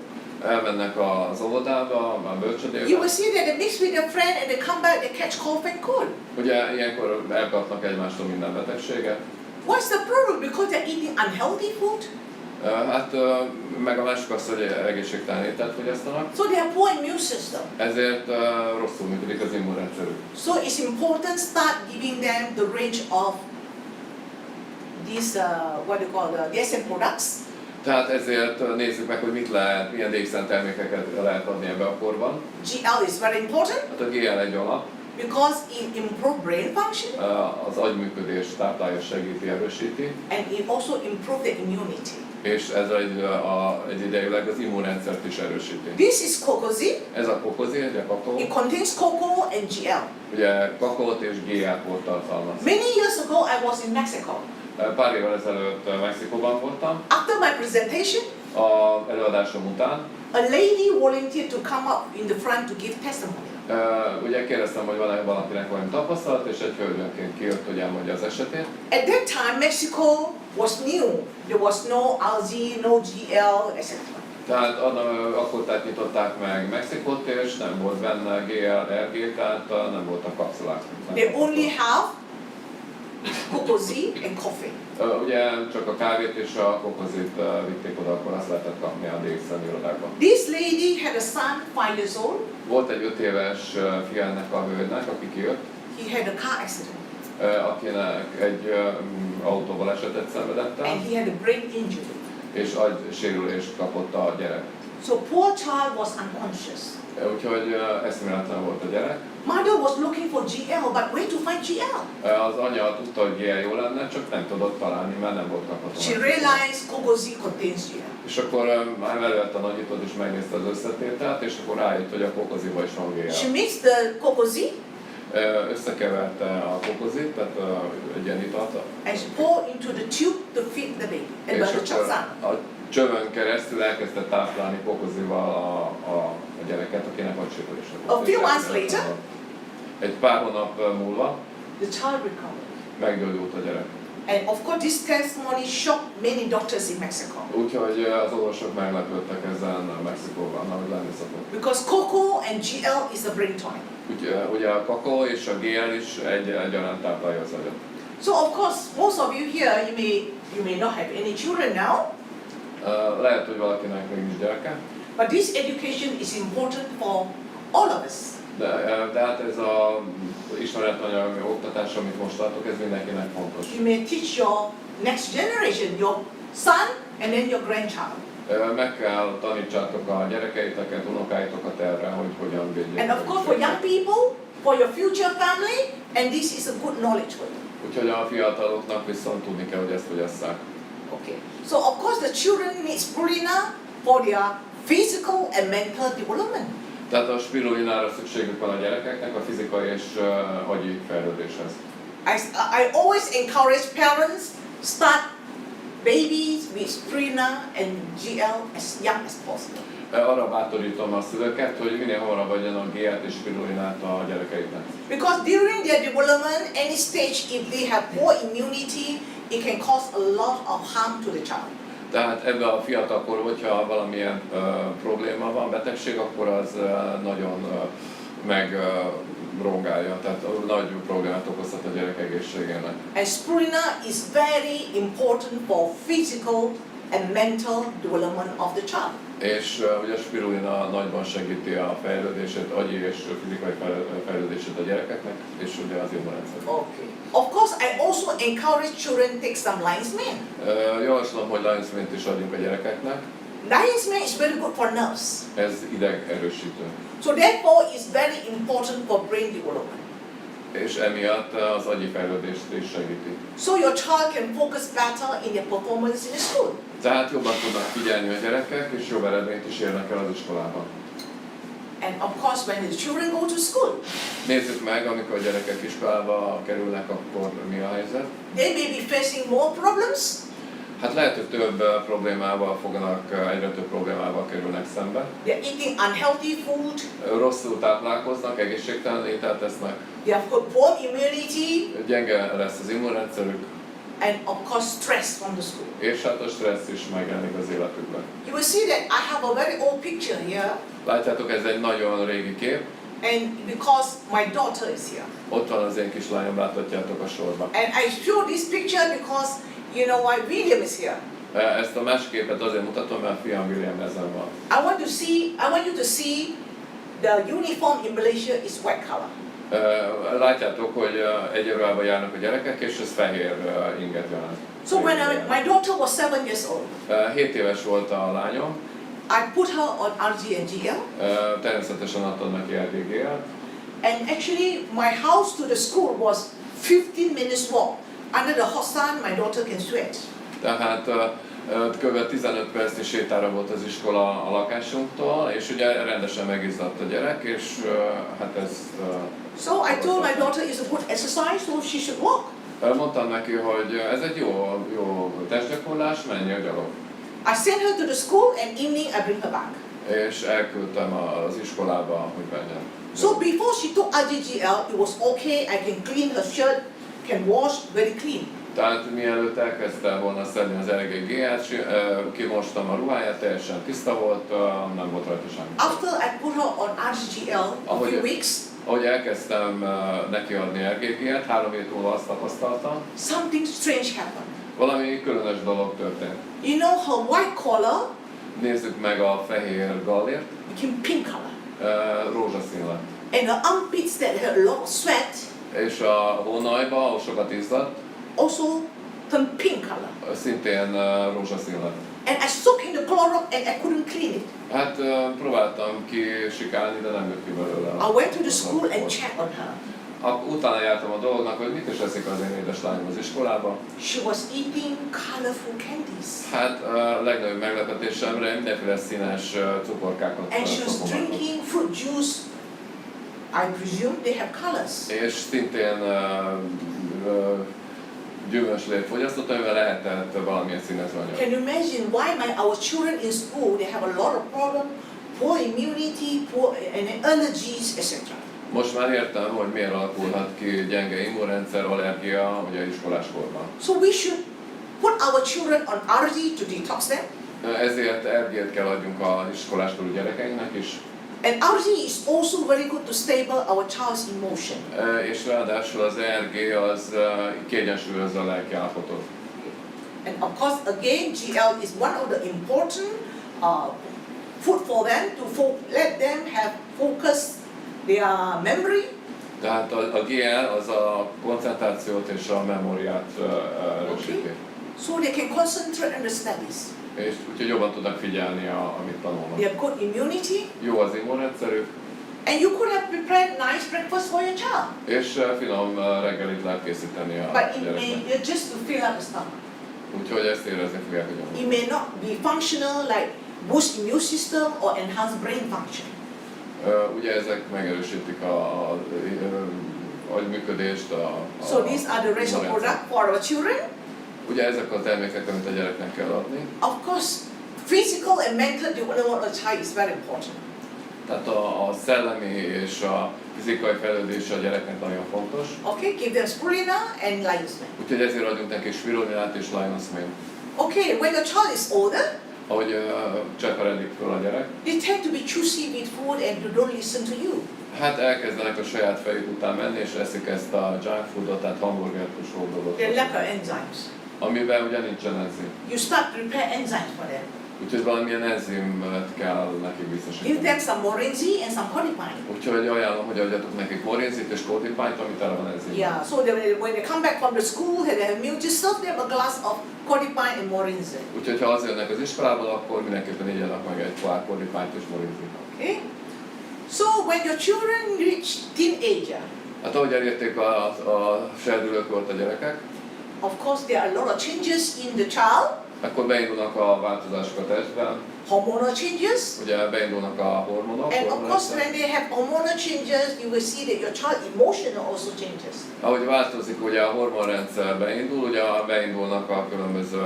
Speaker 2: elmennek az óvodába, a
Speaker 1: you
Speaker 2: bölcsödébe,
Speaker 1: will see that they mix with their friend and they come back, they catch cough and cold.
Speaker 2: ugye ilyenkor elkapnak egymástól minden betegséget.
Speaker 1: What's the problem? Because they're eating unhealthy food?
Speaker 2: Hát meg a másik az, hogy egészségtelen ételt fogyasztanak,
Speaker 1: So they have poor immune system.
Speaker 2: ezért rosszul működik az immunrendszerük.
Speaker 1: So it's important start giving them the range of these what do you call the DXN products.
Speaker 2: Tehát ezért nézzük meg, hogy mit lehet, milyen DXN termékeket lehet adni ebbe a korban.
Speaker 1: GL is very important
Speaker 2: Hát a GL egy alap,
Speaker 1: because it improves brain function
Speaker 2: az agyműködés táplálja, segíti, erősíti,
Speaker 1: and it also improves the immunity.
Speaker 2: és ez egyidejűleg az immunrendszert is erősíti.
Speaker 1: This is kokozi.
Speaker 2: Ez a kokozi, ugye kakaó,
Speaker 1: It contains cocoa and GL.
Speaker 2: ugye kakaót és GL-t tartalmaz.
Speaker 1: Many years ago, I was in Mexico.
Speaker 2: Pár évvel ezelőtt Mexikóban voltam,
Speaker 1: After my presentation,
Speaker 2: a előadásom után.
Speaker 1: a lady volunteered to come up in the front to give testimony.
Speaker 2: Ugye kérdeztem, hogy van-e valakinek valami tapasztalat, és egy hölgyönként kijött, hogy elmondja az esetét.
Speaker 1: At that time, Mexico was new. There was no algae, no GL, etc.
Speaker 2: Tehát akkor nyitották meg Mexikót, és nem volt benne GL, RG, tehát nem voltak kapszulák.
Speaker 1: They only have kokozi and coffee.
Speaker 2: Ugye csak a kávét és a kokozit vitték oda, akkor azt lehetett kapni a DXN irodákban.
Speaker 1: This lady had a son, 5 years old.
Speaker 2: Volt egy 5 éves fia ennek a hölgynek, aki kijött,
Speaker 1: He had a car accident
Speaker 2: akinek egy autóbalesetet szenvedett el,
Speaker 1: and he had a brain injury.
Speaker 2: és agysérülést kapott a gyerek.
Speaker 1: So poor child was unconscious.
Speaker 2: Úgyhogy eszméletlen volt a gyerek.
Speaker 1: Mother was looking for GL, but where to find GL?
Speaker 2: Az anya tudta, hogy GL jó lenne, csak nem tudott találni, mert nem volt kapható.
Speaker 1: She realized kokozi contains GL.
Speaker 2: És akkor már előtt a nagyítót is megnézte az összetételt, és akkor rájött, hogy a kokoziba is van
Speaker 1: She
Speaker 2: GL.
Speaker 1: mixed the kokozi
Speaker 2: Összekeverte a kokozit, tehát egy ilyen italt,
Speaker 1: and she poured into the tube to feed the baby. And
Speaker 2: és
Speaker 1: by the
Speaker 2: akkor
Speaker 1: child.
Speaker 2: a csövön keresztül elkezdte táplálni kokozival a gyereket, akinek agysérülése volt.
Speaker 1: A few months later,
Speaker 2: egy pár hónap múlva
Speaker 1: the child recovered.
Speaker 2: meggyógyult a gyerek.
Speaker 1: And of course, this testimony shocked many doctors in Mexico
Speaker 2: Úgyhogy az orvosok meglepődtek ezen Mexikóban, ahogy lenni szokott.
Speaker 1: because cocoa and GL is a brain tonic.
Speaker 2: Ugye a kakaó és a GL is egyaránt táplálja az agyat.
Speaker 1: So of course, most of you here, you may not have any children now,
Speaker 2: Lehet, hogy valakinek még nincs gyereke,
Speaker 1: but this education is important for all of us.
Speaker 2: de hát ez a ismeretanyag oktatás, amit most tartok, ez mindenkinek fontos.
Speaker 1: You may teach your next generation, your son and then your grandchild.
Speaker 2: Meg kell tanítsátok a gyerekeiteket, unokáitokat erre, hogy hogyan védjék.
Speaker 1: And of course, for young people, for your future family, and this is a good knowledge for you.
Speaker 2: Úgyhogy a fiataloknak viszont tudni kell, hogy ezt fogyasszák.
Speaker 1: Okay. So of course, the children need spirulina for their physical and mental development.
Speaker 2: Tehát a spirulinára szükségük van a gyerekeknek a fizikai és agyi fejlődéshez.
Speaker 1: I always encourage parents start babies with spirulina and GL as young as possible.
Speaker 2: Arra bátorítom a szülőket, hogy minél hamarabb adjanak GL-t és spirulinát a gyerekeiknek.
Speaker 1: Because during their development, any stage, if they have poor immunity, it can cause a lot of harm to the child.
Speaker 2: Tehát ebben a fiatalkor, hogyha valamilyen probléma van, betegség, akkor az nagyon megrongálja, tehát nagy problémát okozhat a gyerek egészségének.
Speaker 1: And spirulina is very important for physical and mental development of the child.
Speaker 2: És ugye a spirulina nagyban segíti a fejlődését, agyi és fizikai fejlődését a gyerekeknek, és ugye az immunrendszer.
Speaker 1: Okay. Of course, I also encourage children to take some lion's mane.
Speaker 2: Javaslom, hogy lion's mane-t is adjunk a gyerekeknek.
Speaker 1: Lion's mane is very good for nerves.
Speaker 2: Ez idegerősítő.
Speaker 1: So therefore, it's very important for brain development.
Speaker 2: És emiatt az agyi fejlődést is segíti.
Speaker 1: So your child can focus better in their performance in the school.
Speaker 2: Tehát jobban tudnak figyelni a gyerekek, és jobb eredményt is érnek el az iskolában.
Speaker 1: And of course, when the children go to school,
Speaker 2: Nézzük meg, amikor a gyerekek iskolába kerülnek, akkor mi a helyzet.
Speaker 1: they may be facing more problems.
Speaker 2: Hát lehet, hogy több problémával fognak, egyre több problémával kerülnek szembe.
Speaker 1: They're eating unhealthy food.
Speaker 2: Rosszul táplálkoznak, egészségtelen ételt esznek,
Speaker 1: They have got poor immunity,
Speaker 2: gyenge lesz az immunrendszerük,
Speaker 1: and of course, stress from the school.
Speaker 2: és hát a stressz is megjelenik az életükben.
Speaker 1: You will see that I have a very old picture here,
Speaker 2: Látjátok, ez egy nagyon régi kép.
Speaker 1: and because my daughter is here.
Speaker 2: Ott van az én kislányom, láthatjátok a sorban.
Speaker 1: And I show this picture because you know why William is here.
Speaker 2: Ezt a másik képet azért mutatom, mert a fiam William ezen van.
Speaker 1: I want you to see the uniform in Malaysia is white color.
Speaker 2: Látjátok, hogy egyenruhában járnak a gyerekek, és ez fehér inget jelent.
Speaker 1: So when my daughter was 7 years old,
Speaker 2: 7 éves volt a lányom,
Speaker 1: I put her on RG and GL.
Speaker 2: Természetesen adtam neki RGG-et,
Speaker 1: And actually, my house to the school was 15 minutes walk. Under the hot sun, my daughter can sweat.
Speaker 2: tehát kb. 15 percnyi sétára volt az iskola a lakásunktól, és ugye rendesen megizzadt a gyerek, és hát ez...
Speaker 1: So I told my daughter it's a good exercise, so she should walk.
Speaker 2: Mondtam neki, hogy ez egy jó testgyakorlás, menjél gyalog.
Speaker 1: I sent her to the school and evening I bring her back.
Speaker 2: És elküldtem az iskolába, hogy menjen.
Speaker 1: So before she took RGGL, it was okay, I can clean her shirt, can wash, very clean.
Speaker 2: Tehát mielőtt elkezdte volna szedni az RGG-et, kimostam a ruháját, teljesen tiszta volt, nem volt rajta semmi.
Speaker 1: After I put her on RGGL a few weeks,
Speaker 2: ahogy elkezdtem neki adni RGG-et, 3 hét múlva azt tapasztaltam,
Speaker 1: something strange happened.
Speaker 2: valami különös dolog történt.
Speaker 1: You know, her white collar
Speaker 2: Nézzük meg a fehér gallért,
Speaker 1: became pink color.
Speaker 2: Rózsaszín lett.
Speaker 1: And her armpits that had a lot of sweat
Speaker 2: És a hónajba, ahol sokat izzadt,
Speaker 1: also turned pink color.
Speaker 2: szintén rózsaszín lett.
Speaker 1: And I soaked in the Clorox and I couldn't clean it.
Speaker 2: Hát próbáltam kisikálni, de nem jött ki belőle.
Speaker 1: I went to the school and checked on her.
Speaker 2: Utána jártam a dolognak, hogy mit is eszik az én édeslányom az iskolába.
Speaker 1: She was eating colorful candies.
Speaker 2: Hát a legnagyobb meglepetésemre mindenféle színes cukorkákat
Speaker 1: And she was
Speaker 2: kapom.
Speaker 1: drinking fruit juice. I presume they have colors.
Speaker 2: És szintén gyümölcslét fogyasztott, amivel lehetett valamilyen színező anyag.
Speaker 1: Can you imagine why our children in school, they have a lot of problems, poor immunity, poor and allergies, etc.
Speaker 2: Most már értem, hogy miért alakulhat ki gyenge immunrendszer, allergia ugye iskoláskorban.
Speaker 1: So we should put our children on RG to detox them.
Speaker 2: Ezért RG-t kell adjunk az iskoláskorú gyerekeinknek is.
Speaker 1: And RG is also very good to stable our child's emotion.
Speaker 2: És ráadásul az RG az kiegyensúlyozza a lelkiállapotot.
Speaker 1: And of course, again, GL is one of the important food for them to let them have focus their memory.
Speaker 2: Tehát a GL az a koncentrációt és a memóriát erősíti.
Speaker 1: Okay. So they can concentrate on the studies.
Speaker 2: És úgyhogy jobban tudnak figyelni, amit tanulnak.
Speaker 1: They have good immunity.
Speaker 2: Jó az immunrendszerük.
Speaker 1: And you could have prepared nice breakfast for your child.
Speaker 2: És finom reggelit lehet készíteni a
Speaker 1: But it
Speaker 2: gyereknek.
Speaker 1: may just to fill up the stomach.
Speaker 2: Úgyhogy ezt érezni fogják a gyomor.
Speaker 1: It may not be functional like boost immune system or enhance brain function.
Speaker 2: Ugye ezek megerősítik a agyműködést,
Speaker 1: So these are the racial product for our children.
Speaker 2: Ugye ezek a termékek, amit a gyereknek kell adni.
Speaker 1: Of course, physical and mental development of a child is very important.
Speaker 2: Tehát a szellemi és a fizikai fejlődés a gyereknek nagyon fontos.
Speaker 1: Okay, give them spirulina and lion's mane.
Speaker 2: Úgyhogy ezért adjunk neki spirulinát és lion's mane.
Speaker 1: Okay, when the child is older,
Speaker 2: Ahogy cseperedik föl a gyerek,
Speaker 1: they tend to be choosy with food and they don't listen to you.
Speaker 2: hát elkezdenek a saját fejük után menni, és eszik ezt a junk foodot, tehát hamburgert, húsvó dolgot.
Speaker 1: They lack of enzymes.
Speaker 2: Amiben ugye nincsen enzim.
Speaker 1: You start to prepare enzymes for them.
Speaker 2: Úgyhogy valamilyen enzimet kell nekik
Speaker 1: Give
Speaker 2: biztosítani.
Speaker 1: them some morinzi and some codipine.
Speaker 2: Úgyhogy ajánlom, hogy adjatok nekik morinzit és kódipányt, amit tele van enzim.
Speaker 1: Yeah, so when they come back from the school, they have milk, just serve them a glass of codipine and morinzi.
Speaker 2: Úgyhogy ha hazajönnek az iskolából, akkor mindenképpen igyanak meg egy pohár kódipányt és morinzit.
Speaker 1: Okay? So when your children reach teenager,
Speaker 2: Hát ahogy elérték a serdülőkort a gyerekek,
Speaker 1: of course there are a lot of changes in the child,
Speaker 2: akkor beindulnak a változások a testben,
Speaker 1: hormonal changes.
Speaker 2: ugye beindulnak a hormonok.
Speaker 1: And of course, when they have hormonal changes, you will see that your child emotional also changes.
Speaker 2: Ahogy változik ugye a hormonrendszer beindul, ugye beindulnak a különböző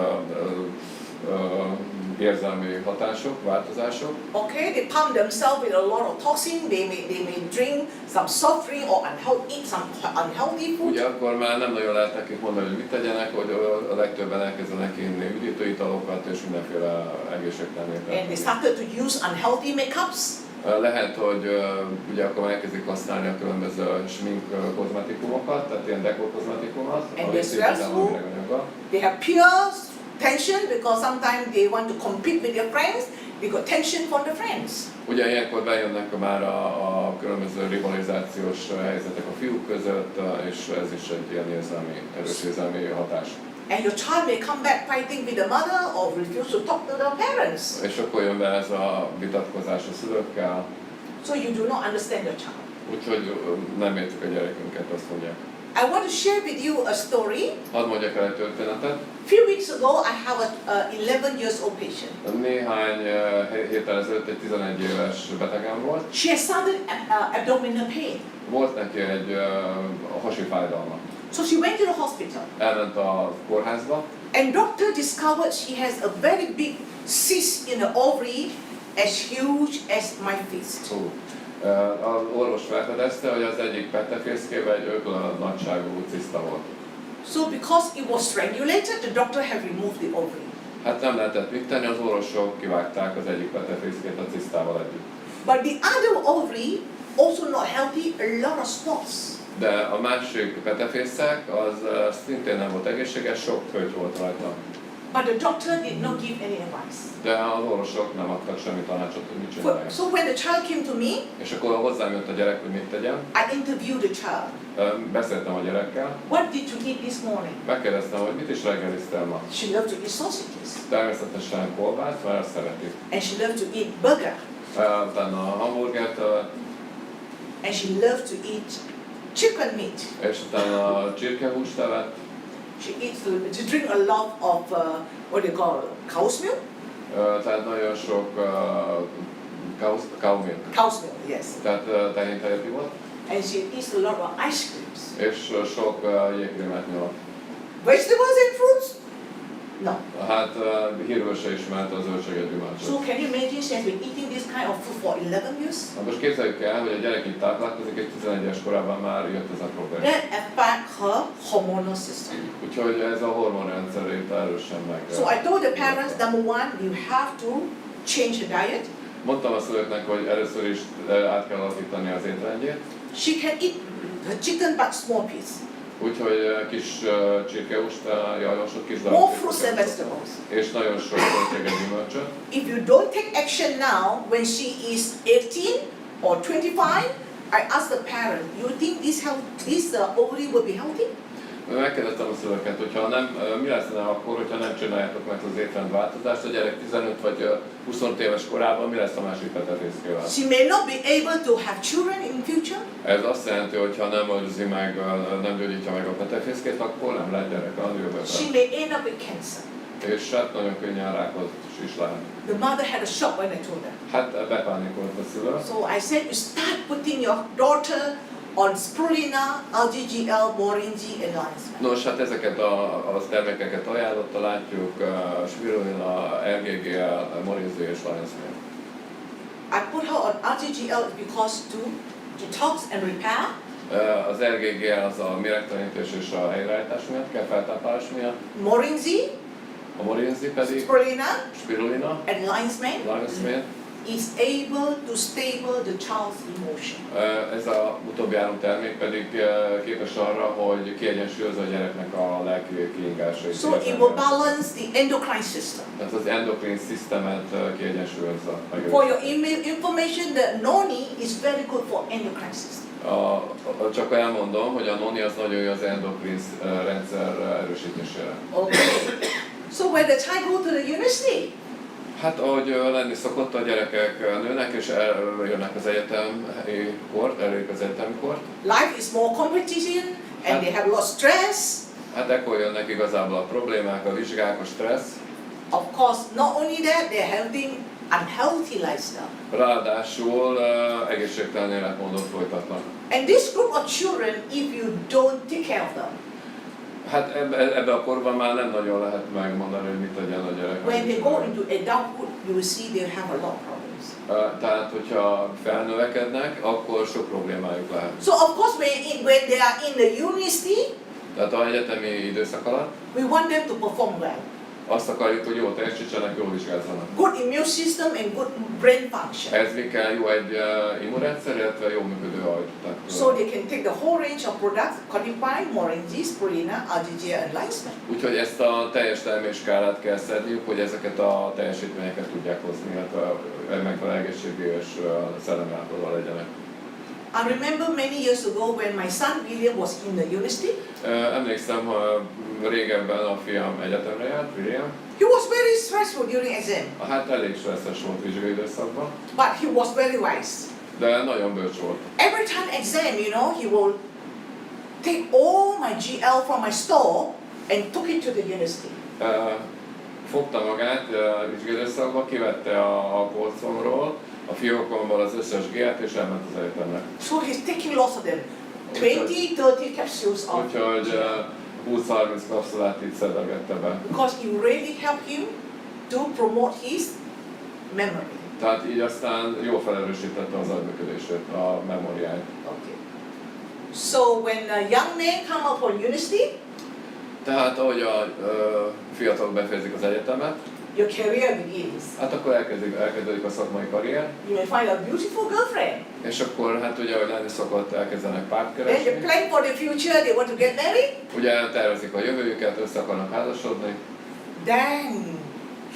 Speaker 2: érzelmi hatások, változások.
Speaker 1: Okay, they pump themselves with a lot of toxin. They may drink some soft drink or eat some unhealthy food.
Speaker 2: Ugye akkor már nem nagyon lehet nekik mondani, hogy mit tegyenek, hogy a legtöbben elkezdenek inni üdítőitalokat és mindenféle egészségtelenítőt.
Speaker 1: And they started to use unhealthy makeups.
Speaker 2: Lehet, hogy ugye akkor elkezdik használni a különböző smink kozmetikumokat, tehát ilyen dekor kozmetikumot,
Speaker 1: And they have peer tension because sometimes they want to compete with their friends we got tension from the friends.
Speaker 2: Ugye ilyenkor bejönnek már a különböző rivalizációs helyzetek a fiúk között, és ez is egy ilyen erős érzelmi hatás.
Speaker 1: And your child may come back fighting with the mother or refuse to talk to the parents.
Speaker 2: És akkor jön be ez a vitatkozás a szülőkkel.
Speaker 1: So you do not understand your child.
Speaker 2: Úgyhogy nem értjük a gyerekünket, azt mondják.
Speaker 1: I want to share with you a story.
Speaker 2: Hadd mondjak el egy történetet.
Speaker 1: Few weeks ago, I have a 11 years old patient.
Speaker 2: Néhány héttel ezelőtt egy 11 éves betegem volt.
Speaker 1: She has sudden abdominal pain.
Speaker 2: Volt neki egy hasi fájdalma.
Speaker 1: So she went to the hospital.
Speaker 2: Elment a kórházba.
Speaker 1: And doctor discovered she has a very big cyst in the ovary, as huge as my fist.
Speaker 2: Az orvos felfedezte, hogy az egyik petefészkében egy ökla nagyságú ciszta volt.
Speaker 1: So because it was strangulated, the doctor had removed the ovary.
Speaker 2: Hát nem lehetett mit tenni, az orvosok kivágták az egyik petefészkét a cisztával együtt.
Speaker 1: But the other ovary, also not healthy, a lot of spots.
Speaker 2: De a másik petefészek az szintén nem volt egészséges, sok köty volt rajta.
Speaker 1: But the doctor did not give any advice.
Speaker 2: De az orvosok nem adtak semmi tanácsot, hogy mit csinálják.
Speaker 1: So when the child came to me,
Speaker 2: És akkor hozzám jött a gyerek, hogy mit tegyen.
Speaker 1: I interviewed the child.
Speaker 2: Beszéltem a gyerekkel.
Speaker 1: What did you eat this morning?
Speaker 2: Megkérdeztem, hogy mit is reggeliztél ma.
Speaker 1: She loved to eat sausages.
Speaker 2: Természetesen kolbászt, mert azt szereti.
Speaker 1: And she loved to eat burger.
Speaker 2: Utána a hamburgert,
Speaker 1: And she loved to eat chicken meat.
Speaker 2: és utána a csirkehúst evett.
Speaker 1: She eats to drink a lot of what they call cow's milk.
Speaker 2: Tehát nagyon sok cow milk.
Speaker 1: Cow's milk, yes.
Speaker 2: Tehát tehéntejet ivott.
Speaker 1: And she eats a lot of ice creams.
Speaker 2: És sok jégkrémet nyalt.
Speaker 1: Vegetables and fruits? No.
Speaker 2: Hát hírül se ismert a zöldséget gyümölcsöt.
Speaker 1: So can you imagine she has been eating this kind of food for 11 years?
Speaker 2: Na most képzeljük el, hogy a gyerek itt táplálkozik, és 11-es korában már jött ez a probléma.
Speaker 1: That affect her hormonal system.
Speaker 2: Úgyhogy ez a hormonrendszerét erősen meg.
Speaker 1: So I told the parents, number one, you have to change the diet.
Speaker 2: Mondtam a szülőknek, hogy először is át kell alakítani az étrendjét.
Speaker 1: She can eat the chicken but small piece.
Speaker 2: Úgyhogy kis csirkehúst javasolt, kis
Speaker 1: More
Speaker 2: darab
Speaker 1: fruits and vegetables.
Speaker 2: és nagyon sok zöldséget gyümölcsöt.
Speaker 1: If you don't take action now, when she is 18 or 25, I ask the parent, you think this ovary will be healthy?
Speaker 2: Megkérdeztem a szülőket, hogyha mi lesz akkor, hogyha nem csináljátok meg az étrendváltozást, a gyerek 15 vagy 25 éves korában, mi lesz a másik petefészkével?
Speaker 1: She may not be able to have children in future.
Speaker 2: Ez azt jelenti, hogy ha nem őrzi meg, nem gyógyítja meg a petefészkét, akkor nem lehet gyerek a jövőben.
Speaker 1: She may end up with cancer.
Speaker 2: És hát nagyon könnyen rákot is lehet.
Speaker 1: The mother had a shock when I told her.
Speaker 2: Hát bepánikolt a szülő.
Speaker 1: So I said, you start putting your daughter on spirulina, LGGL, moringi and lion's mane.
Speaker 2: Nos, hát ezeket a termékeket ajánlotta, látjuk, spirulina, LGGL, moringi és lion's mane.
Speaker 1: I put her on LGGL because to detox and repair.
Speaker 2: Az LGGL az a méregtelenítés és a helyreállítás miatt, kell feltáplálás miatt.
Speaker 1: Moringi,
Speaker 2: A morinzi pedig spirulina
Speaker 1: and lion's mane is able to stable the child's emotion.
Speaker 2: Ez a utóbbi három termék pedig képes arra, hogy kiegyensúlyozza a gyereknek a lelki kiingásait.
Speaker 1: So it will balance the endocrine system.
Speaker 2: Tehát az endokrin szisztemet kiegyensúlyozza.
Speaker 1: For your information, the noni is very good for endocrine system.
Speaker 2: Csak elmondom, hogy a noni az nagyon jó az endokrin rendszer erősítésére.
Speaker 1: Okay. So when the child go to the university,
Speaker 2: Hát ahogy lenni szokott, a gyerekek nőnek és eljönnek az egyetemi kort, elérik az egyetemi kort.
Speaker 1: life is more competition and they have a lot of stress.
Speaker 2: Hát ekkor jönnek igazából a problémák, a vizsgák, a stressz.
Speaker 1: Of course, not only that, they're having unhealthy lifestyle.
Speaker 2: Ráadásul egészségtelen életmódot folytatnak.
Speaker 1: And this group of children, if you don't take care of them,
Speaker 2: Hát ebbe a korban már nem nagyon lehet megmondani, hogy mit tegyen a gyerek.
Speaker 1: when they go into adulthood, you will see they have a lot of problems.
Speaker 2: Tehát, hogyha felnövekednek, akkor sok problémájuk lehet.
Speaker 1: So of course, when they are in the university,
Speaker 2: Tehát az egyetemi időszak alatt
Speaker 1: we want them to perform well.
Speaker 2: Azt akarjuk, hogy jól teljesítsenek, jól vizsgázzanak.
Speaker 1: Good immune system and good brain function.
Speaker 2: Ez mi kell? Jó egy immunrendszer, illetve jó működő agy.
Speaker 1: So they can take the whole range of products, codify, morangi, spirulina, algae, and lysine.
Speaker 2: Úgyhogy ezt a teljes terméskálát kell szedniük, hogy ezeket a teljesítményeket tudják hozni, illetve megfelelő egészségű és szellemi állapotban legyenek.
Speaker 1: I remember many years ago when my son William was in the university.
Speaker 2: Emlékszem, régebben a fiam egyetemre járt, William.
Speaker 1: He was very stressful during exam.
Speaker 2: Hát elég stresszes volt vizsgai időszakban,
Speaker 1: But he was very wise.
Speaker 2: de nagyon bölcs volt.
Speaker 1: Every time exam, you know, he will take all my GL from my store and took it to the university.
Speaker 2: Fogta magát vizsgai időszakban, kivette a polcomról, a fiókomból az összes G-t és elment az egyetemre.
Speaker 1: So he's taking lots of them. 20-30 capsules of
Speaker 2: Úgyhogy
Speaker 1: GL.
Speaker 2: 20-30 kapszulát így szedegette be.
Speaker 1: Because it really helped him to promote his memory.
Speaker 2: Tehát így aztán jól felerősítette az agyműködését, a memóriáját.
Speaker 1: Okay. So when a young man come up for university,
Speaker 2: Tehát ahogy a fiatalok befejezik az egyetemet,
Speaker 1: your career begins.
Speaker 2: hát akkor elkezdődik a szakmai karrier,
Speaker 1: You may find a beautiful girlfriend.
Speaker 2: és akkor hát ugye, ahogy lenni szokott, elkezdenek párt
Speaker 1: Then they
Speaker 2: keresni.
Speaker 1: plan for the future, they want to get married.
Speaker 2: Ugye tervezik a jövőjüket, össze akarnak házasodni,
Speaker 1: Then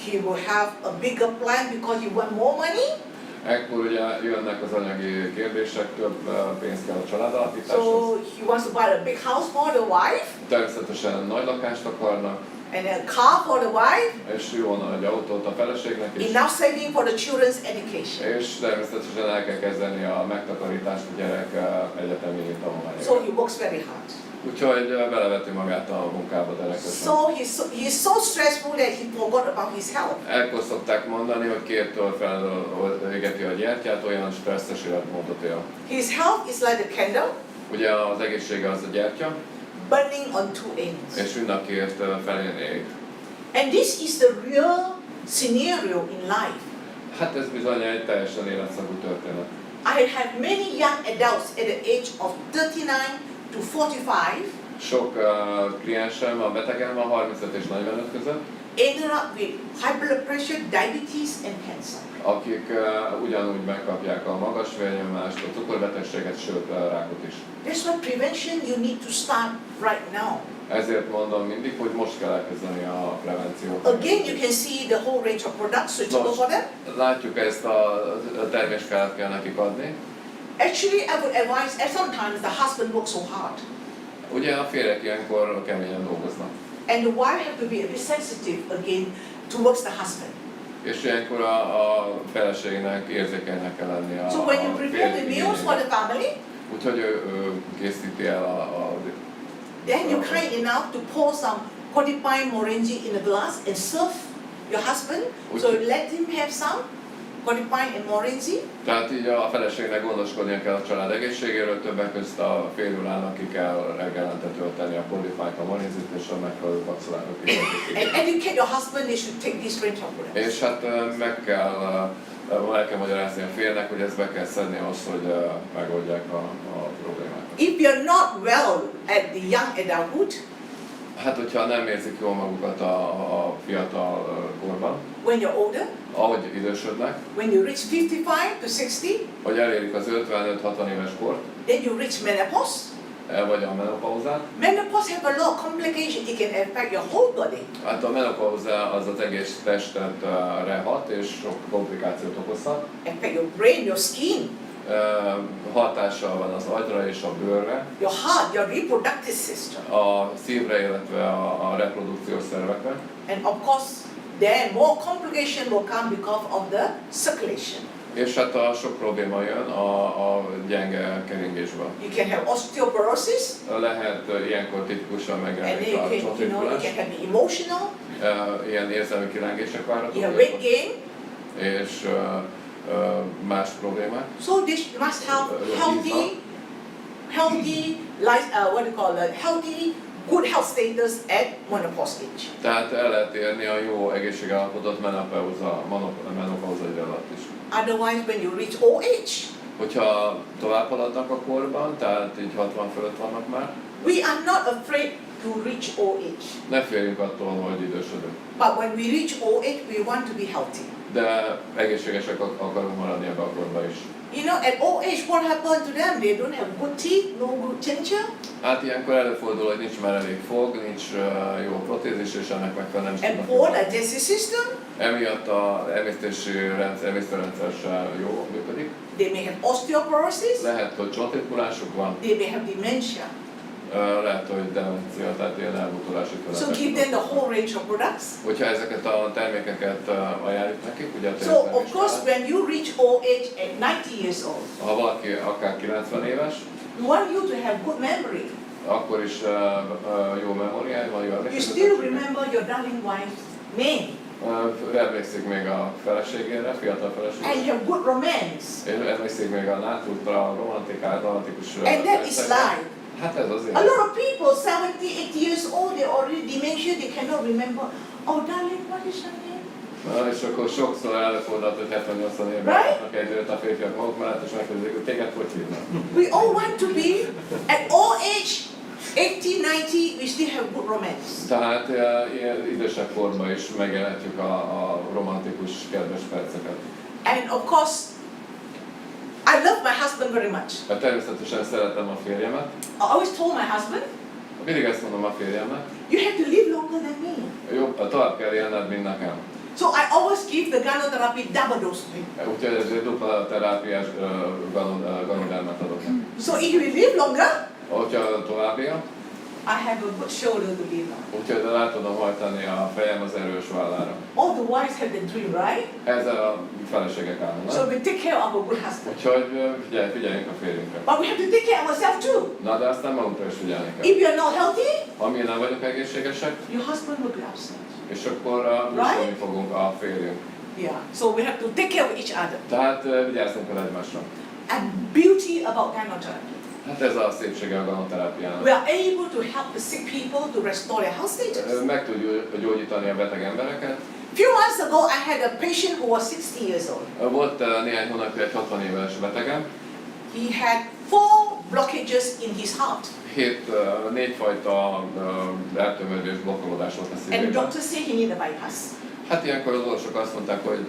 Speaker 1: he will have a bigger plan because he want more money.
Speaker 2: ekkor ugye jönnek az anyagi kérdések, több pénzt kell a családalapításhoz.
Speaker 1: So he wants to buy a big house for the wife
Speaker 2: Természetesen nagy lakást akarnak,
Speaker 1: and a car for the wife.
Speaker 2: és jó nagy autót a feleségnek is.
Speaker 1: Enough saving for the children's education.
Speaker 2: És természetesen el kell kezdeni a megtakarítást a gyerek egyetemi
Speaker 1: So
Speaker 2: tanulmányára.
Speaker 1: he works very hard.
Speaker 2: Úgyhogy beleveti magát a munkába derekesen.
Speaker 1: So he's so stressful that he forgot about his health.
Speaker 2: Ekkor szokták mondani, hogy kéttől felégeti a gyertyát, olyan stresszes életmódot él.
Speaker 1: His health is like a candle
Speaker 2: Ugye az egészsége az a gyertya,
Speaker 1: burning on two ends.
Speaker 2: és ünnakért felén ég.
Speaker 1: And this is the real scenario in life.
Speaker 2: Hát ez bizony egy teljesen életszakú történet.
Speaker 1: I have many young adults at the age of 39 to 45
Speaker 2: Sok kliensem, a betegem van 35 és 45 között,
Speaker 1: ended up with high blood pressure, diabetes and cancer.
Speaker 2: akik ugyanúgy megkapják a magas vérnyomást, a cukorbetegséget, sőt rákot is.
Speaker 1: That's why prevention you need to start right now.
Speaker 2: Ezért mondom mindig, hogy most kell elkezdeni a prevenciót.
Speaker 1: Again, you can see the whole range of products suitable for them.
Speaker 2: Látjuk ezt a terméskát kell nekik adni.
Speaker 1: Actually, I would advise, and sometimes the husband works so hard.
Speaker 2: Ugye a férjek ilyenkor keményen dolgoznak.
Speaker 1: And the wife have to be a bit sensitive again towards the husband.
Speaker 2: És ilyenkor a feleségnek érzékenynek kell lenni a
Speaker 1: So when you prepare the
Speaker 2: férj
Speaker 1: meals for the family,
Speaker 2: Úgyhogy ő készíti el
Speaker 1: then you're kind enough to pour some codifying morangi in a glass and serve your husband. So let him have some codifying and morangi.
Speaker 2: Tehát így a feleségnek gondoskodnia kell a család egészségéről, többek között a férjulának ki kell reggelente tölteni a kodifájt, a morinzit és a megfelelő kapszulákat is.
Speaker 1: And educate your husband, they should take this range of products.
Speaker 2: És hát el kell magyarázni a férnek, hogy ezt be kell szedni ahhoz, hogy megoldják a problémát.
Speaker 1: If you're not well at the young adulthood,
Speaker 2: Hát, hogyha nem érzik jól magukat a fiatal korban,
Speaker 1: when you're older,
Speaker 2: ahogy idősödnek,
Speaker 1: when you reach 55 to 60,
Speaker 2: hogy elérik az 55-60 éves kort,
Speaker 1: then you reach menopause.
Speaker 2: Vagy a menopauzát.
Speaker 1: Menopause have a lot of complications. It can affect your whole body.
Speaker 2: Hát a menopauza az az egész testet rehat és sok komplikációt okozhat.
Speaker 1: Affect your brain, your skin,
Speaker 2: Hatással van az agyra és a bőrre,
Speaker 1: your heart, your reproductive system.
Speaker 2: a szívre, illetve a reprodukciós szervekre.
Speaker 1: And of course, then more complication will come because of the circulation.
Speaker 2: És hát a sok probléma jön a gyenge keringésből.
Speaker 1: You can have osteoporosis,
Speaker 2: Lehet ilyenkor tipikusan
Speaker 1: and then
Speaker 2: megjelenik
Speaker 1: you
Speaker 2: a
Speaker 1: can, you
Speaker 2: csontritkulás,
Speaker 1: can have the emotional,
Speaker 2: ilyen érzelmi kilengések
Speaker 1: you
Speaker 2: várhatók,
Speaker 1: have weight gain.
Speaker 2: és más problémák.
Speaker 1: So this you must have healthy life, what do you call it, healthy, good health status at menopause age.
Speaker 2: Tehát el lehet érni a jó egészségállapotot menopauza idő alatt is.
Speaker 1: Otherwise, when you reach old age,
Speaker 2: Hogyha tovább haladnak a korban, tehát így 60 fölött vannak már,
Speaker 1: we are not afraid to reach old age.
Speaker 2: Ne féljünk attól, hogy idősödünk.
Speaker 1: But when we reach old age, we want to be healthy.
Speaker 2: De egészségesek akarunk maradni ebbe a korba is.
Speaker 1: You know, at old age, what happened to them? They don't have good teeth, no good denture.
Speaker 2: Hát ilyenkor előfordul, hogy nincs már elég fog, nincs jó protézis, és ennek megfelelően nem is
Speaker 1: And
Speaker 2: tudnak
Speaker 1: poor
Speaker 2: jól.
Speaker 1: digestive system.
Speaker 2: Emiatt a emésztőrendszer sem jó működik.
Speaker 1: They may have osteoporosis.
Speaker 2: Lehet, hogy csontritkulásuk van,
Speaker 1: They may have dementia.
Speaker 2: lehet, hogy demencia, tehát ilyen elbutulási
Speaker 1: So give them the whole range of products.
Speaker 2: Hogyha ezeket a termékeket ajánljuk nekik, ugye a
Speaker 1: So of course, when you reach old age at 90 years old,
Speaker 2: ha valaki akár 90 éves,
Speaker 1: we want you to have good memory.
Speaker 2: akkor is jó memóriája van, jó
Speaker 1: You
Speaker 2: emlékezetet.
Speaker 1: still remember your darling wife's name.
Speaker 2: Emlékszik még a feleségére, fiatal
Speaker 1: And
Speaker 2: feleségére.
Speaker 1: you have good romance.
Speaker 2: És emlékszik még a nátrútra, romantikus
Speaker 1: And that is
Speaker 2: percekre.
Speaker 1: life.
Speaker 2: Hát ez az
Speaker 1: A
Speaker 2: élet.
Speaker 1: lot of people, 70, 80 years old, they already dementia, they cannot remember. Oh darling, what is your name?
Speaker 2: És akkor sokszor előfordult, hogy 70-80 évben
Speaker 1: Right?
Speaker 2: kapnak egy időt a férfiak maguk mellett, és megkérdezik, hogy téged hogy hívnak.
Speaker 1: We all want to be at old age, 80, 90, we still have good romance.
Speaker 2: Tehát ilyen idősebb korban is megélhetjük a romantikus, kedves perceket.
Speaker 1: And of course, I love my husband very much.
Speaker 2: Hát természetesen szeretem a férjemet.
Speaker 1: I always told my husband,
Speaker 2: Mindig ezt mondom a férjemnek,
Speaker 1: you have to live longer than me.
Speaker 2: jobb, tovább kell élned, mint nekem.
Speaker 1: So I always give the gynotherapy double dose to him.
Speaker 2: Úgyhogy ezért dupla terápiás ganodermet adok neki.
Speaker 1: So if you live longer,
Speaker 2: Hogyha tovább él,
Speaker 1: I have a good shoulder to lean on.
Speaker 2: úgyhogy rá tudom hajtani a fejem az erős vállára.
Speaker 1: All the wives have the dream, right?
Speaker 2: Ezzel a feleségek állnak.
Speaker 1: So we take care of our good husband.
Speaker 2: Úgyhogy figyeljünk a férjünkre.
Speaker 1: But we have to take care of ourselves too.
Speaker 2: Na de aztán magunkra is figyelni kell.
Speaker 1: If you are not healthy,
Speaker 2: Ha mi nem vagyunk egészségesek,
Speaker 1: your husband will be upset.
Speaker 2: és akkor muszolni fogunk a férjünk.
Speaker 1: Yeah. So we have to take care of each other.
Speaker 2: Tehát vigyázzunk el egymásra.
Speaker 1: And beauty about gynotherapy.
Speaker 2: Hát ez a szépsége a ganoterápiának.
Speaker 1: We are able to help the sick people to restore their health status.
Speaker 2: Meg tudjuk gyógyítani a beteg embereket.
Speaker 1: Few months ago, I had a patient who was 60 years old.
Speaker 2: Volt néhány hónapja egy 60 éves betegem.
Speaker 1: He had 4 blockages in his heart.
Speaker 2: Négy fajta eltömődés, blokkolódás volt a
Speaker 1: And
Speaker 2: szívében.
Speaker 1: doctors say he need a bypass.
Speaker 2: Hát ilyenkor az orvosok azt mondták, hogy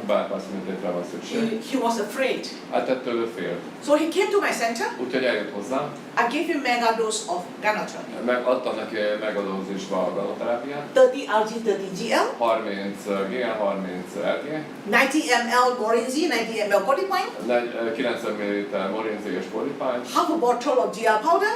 Speaker 2: bypass műtétre van szükség.
Speaker 1: He was afraid.
Speaker 2: Hát ettől ő félt.
Speaker 1: So he came to my center.
Speaker 2: Úgyhogy eljött hozzám,
Speaker 1: I gave him mega dose of gynotherapy.
Speaker 2: adtam neki megadózisba a ganoterápiát.
Speaker 1: 30 Lg, 30 GL,
Speaker 2: 30 GL, 30 LG,
Speaker 1: 90 ml Morinzi, 90 ml Codipine,
Speaker 2: 90 ml morinzi és polipány,
Speaker 1: half a bottle of GL powder,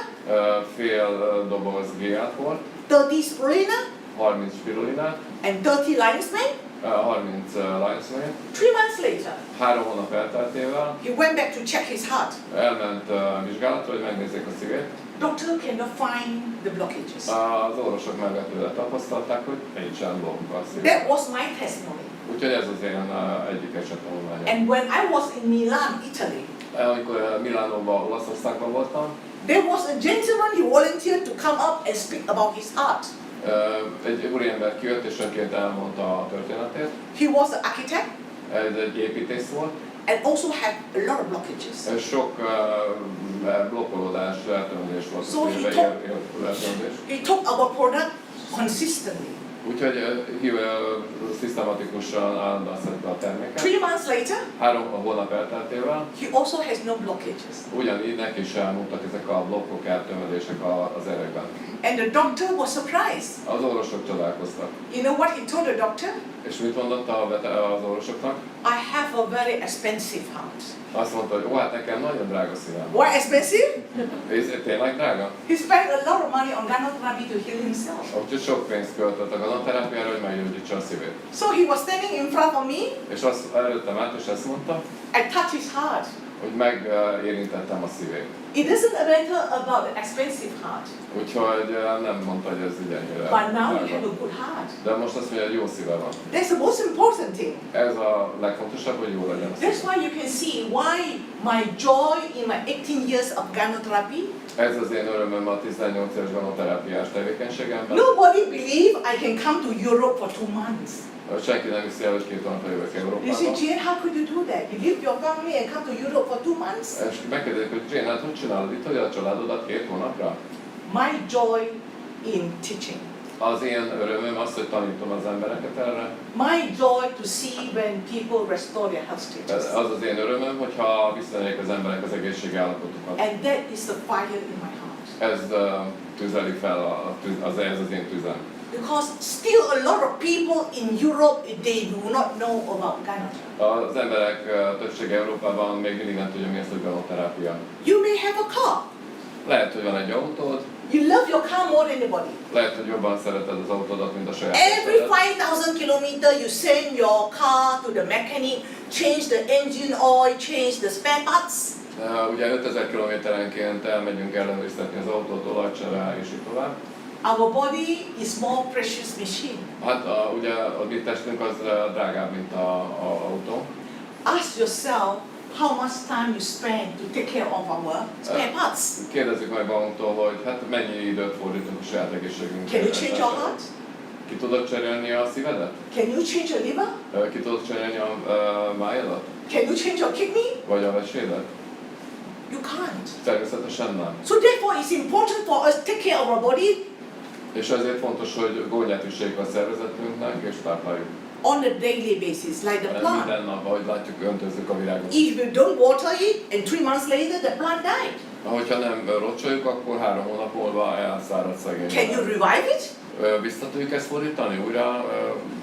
Speaker 2: fél doboz GL volt,
Speaker 1: 30 spirulina,
Speaker 2: 30 spirulinát,
Speaker 1: and 30 lion's mane.
Speaker 2: 30 lion's mane.
Speaker 1: 3 months later,
Speaker 2: 3 hónap elteltével
Speaker 1: he went back to check his heart.
Speaker 2: elment vizsgálatra, hogy megnézzék a szívét.
Speaker 1: Doctor cannot find the blockages.
Speaker 2: Az orvosok meglepődve tapasztalták, hogy nincsen blokk a szívében.
Speaker 1: That was my testimony.
Speaker 2: Úgyhogy ez az én egyik esettanulmánya.
Speaker 1: And when I was in Milan, Italy,
Speaker 2: Amikor Milánóban, Olaszországban voltam,
Speaker 1: there was a gentleman who volunteered to come up and speak about his heart.
Speaker 2: egy úriember kijött és önként elmondta a történetét.
Speaker 1: He was an architect
Speaker 2: Ez egy építész volt.
Speaker 1: and also had a lot of blockages.
Speaker 2: Sok blokkolódás, eltömődés volt a
Speaker 1: So he
Speaker 2: szívében,
Speaker 1: told-
Speaker 2: eltömődés.
Speaker 1: He took our product consistently.
Speaker 2: Úgyhogy szisztematikusan állandóan szedte a terméket.
Speaker 1: 3 months later,
Speaker 2: 3 hónap elteltével
Speaker 1: he also has no blockages.
Speaker 2: ugyanígy neki is elmúltak ezek a blokkok, eltömödések az erekben.
Speaker 1: And the doctor was surprised.
Speaker 2: Az orvosok csodálkoztak.
Speaker 1: You know what he told the doctor?
Speaker 2: És mit mondott az orvosoknak?
Speaker 1: I have a very expensive heart.
Speaker 2: Azt mondta, hogy ó, hát nekem nagyon drága szívem.
Speaker 1: Why expensive?
Speaker 2: Ez tényleg drága?
Speaker 1: He spent a lot of money on gynotherapy to heal himself.
Speaker 2: Úgyhogy sok pénzt költött a ganoterápiára, hogy meggyógyítsa a szívét.
Speaker 1: So he was standing in front of me.
Speaker 2: És azt előttem át, és ezt mondta,
Speaker 1: I touched his heart.
Speaker 2: hogy megérintettem a szívét.
Speaker 1: It doesn't matter about the expensive heart,
Speaker 2: Úgyhogy nem mondta, hogy ez így ennyire
Speaker 1: but now you have
Speaker 2: drága.
Speaker 1: a good heart.
Speaker 2: De most azt mondja, hogy jó szíve van.
Speaker 1: That's the most important thing.
Speaker 2: Ez a legfontosabb, hogy jó legyen a
Speaker 1: That's
Speaker 2: szíve.
Speaker 1: why you can see why my joy in my 18 years of gynotherapy.
Speaker 2: Ez az én örömöm a 18 éves ganoterápiás tevékenységemben.
Speaker 1: Nobody believe I can come to Europe for 2 months.
Speaker 2: Senki nem hiszi el, hogy 2 hónapra jövök
Speaker 1: They say,
Speaker 2: Európába.
Speaker 1: Jane, how could you do that? You leave your family and come to Europe for 2 months?
Speaker 2: És megkérdezik, hogy Jane, hát hogy csinálod itt, hogy a családodat 2 hónapra?
Speaker 1: My joy in teaching.
Speaker 2: Az én örömöm az, hogy tanítom az embereket erre.
Speaker 1: My joy to see when people restore their health status.
Speaker 2: Az az én örömöm, hogyha visszanyerjék az emberek az egészségi állapotukat.
Speaker 1: And that is the fire in my heart.
Speaker 2: Ez tüzeli fel, ez az én tüzem.
Speaker 1: Because still a lot of people in Europe, they do not know about gynotherapy.
Speaker 2: Az emberek többsége Európában még mindig nem tudja, mi az, hogy ganoterápia.
Speaker 1: You may have a car.
Speaker 2: Lehet, hogy van egy autód,
Speaker 1: You love your car more than anybody.
Speaker 2: lehet, hogy jobban szereted az autódat, mint a saját
Speaker 1: Every
Speaker 2: testedet.
Speaker 1: 5,000 kilometers, you send your car to the mechanic, change the engine oil, change the spare parts.
Speaker 2: Ugye 5000 kilométerenként elmegyünk ellenőriztetni az autót, olajcsere és így tovább.
Speaker 1: Our body is more precious machine.
Speaker 2: Hát ugye a mi testünk az drágább, mint a autó.
Speaker 1: Ask yourself how much time you spend to take care of our spare parts.
Speaker 2: Kérdezzük meg magunktól, hogy hát mennyi időt fordítunk a saját egészségünkre.
Speaker 1: Can you change your heart?
Speaker 2: Ki tudod cserélni a szívedet?
Speaker 1: Can you change your liver?
Speaker 2: Ki tudod cserélni a májadat?
Speaker 1: Can you change your kidney?
Speaker 2: Vagy a vesédet?
Speaker 1: You can't.
Speaker 2: Természetesen nem.
Speaker 1: So therefore it's important for us to take care of our body
Speaker 2: És ezért fontos, hogy gólyát viseljük a szervezetünknek és tápláljuk.
Speaker 1: on a daily basis, like the plant.
Speaker 2: Minden nap, ahogy látjuk, öntözzük a virágot.
Speaker 1: If you don't water it, and 3 months later the plant died.
Speaker 2: Hogyha nem rocsoljuk, akkor 3 hónap múlva elszárad szegény.
Speaker 1: Can you revive it?
Speaker 2: Vissza tudjuk ezt fordítani? Újra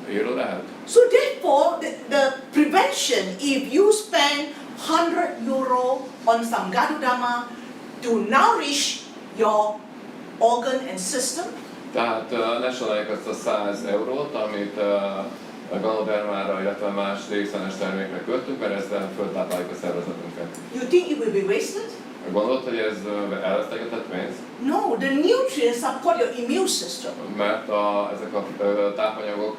Speaker 2: élő lehet?
Speaker 1: So therefore, the prevention, if you spend 100 euro on some Gadudama to nourish your organ and system,
Speaker 2: Tehát ne sajnáljuk azt a 100 eurót, amit a ganodermára, illetve más DXN-es termékre költünk, mert ezzel föltápláljuk a szervezetünket.
Speaker 1: you think it will be wasted?
Speaker 2: Gondolod, hogy ez elvesztegetett pénz?
Speaker 1: No, the nutrients support your immune system.
Speaker 2: Mert ezek a tápanyagok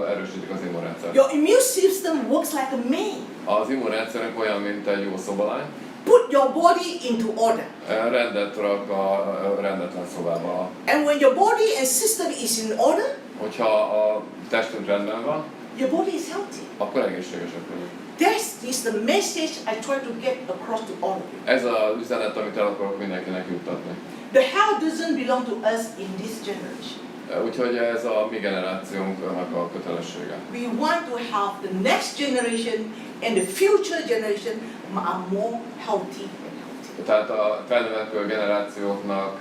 Speaker 2: erősítik az immunrendszert.
Speaker 1: Your immune system works like a maid.
Speaker 2: Az immunrendszerünk olyan, mint egy jó szobalány.
Speaker 1: Put your body into order.
Speaker 2: Rendet rak a rendetlen szobába.
Speaker 1: And when your body and system is in order,
Speaker 2: Hogyha a testünk rendben van,
Speaker 1: your body is healthy.
Speaker 2: akkor egészségesek vagyunk.
Speaker 1: That is the message I try to get across to all of you.
Speaker 2: Ez az üzenet, amit el akarok mindenkinek juttatni.
Speaker 1: The health doesn't belong to us in this generation.
Speaker 2: Úgyhogy ez a mi generációnknak a kötelessége.
Speaker 1: We want to have the next generation and the future generation are more healthy and healthy.
Speaker 2: Tehát a felnövekvő generációknak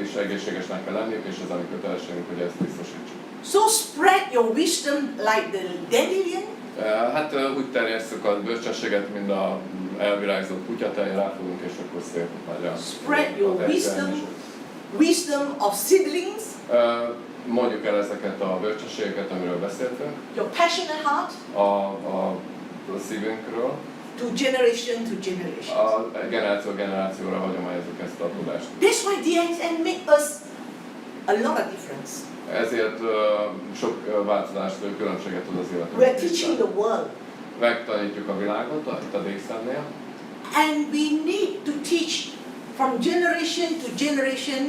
Speaker 2: is egészségesnek kell lenniük, és ez a mi kötelességünk, hogy ezt biztosítsuk.
Speaker 1: So spread your wisdom like the dandelion.
Speaker 2: Hát úgy terjesszük a bölcsességet, mint a elvirágzott kutyatej, ráfogunk, és akkor szép nagy a
Speaker 1: Spread your wisdom of seedlings,
Speaker 2: mondjuk el ezeket a bölcsességeket, amiről beszéltünk,
Speaker 1: your passionate heart,
Speaker 2: a szívünkről.
Speaker 1: to generation to generation.
Speaker 2: A generációra hagyományozzuk ezt a tudást.
Speaker 1: That's why DXN make us a lot of difference.
Speaker 2: Ezért sok változást, különbséget tud az
Speaker 1: We are
Speaker 2: életünkben.
Speaker 1: teaching the world.
Speaker 2: Megtanítjuk a világot itt a DXN-nél,
Speaker 1: And we need to teach from generation to generation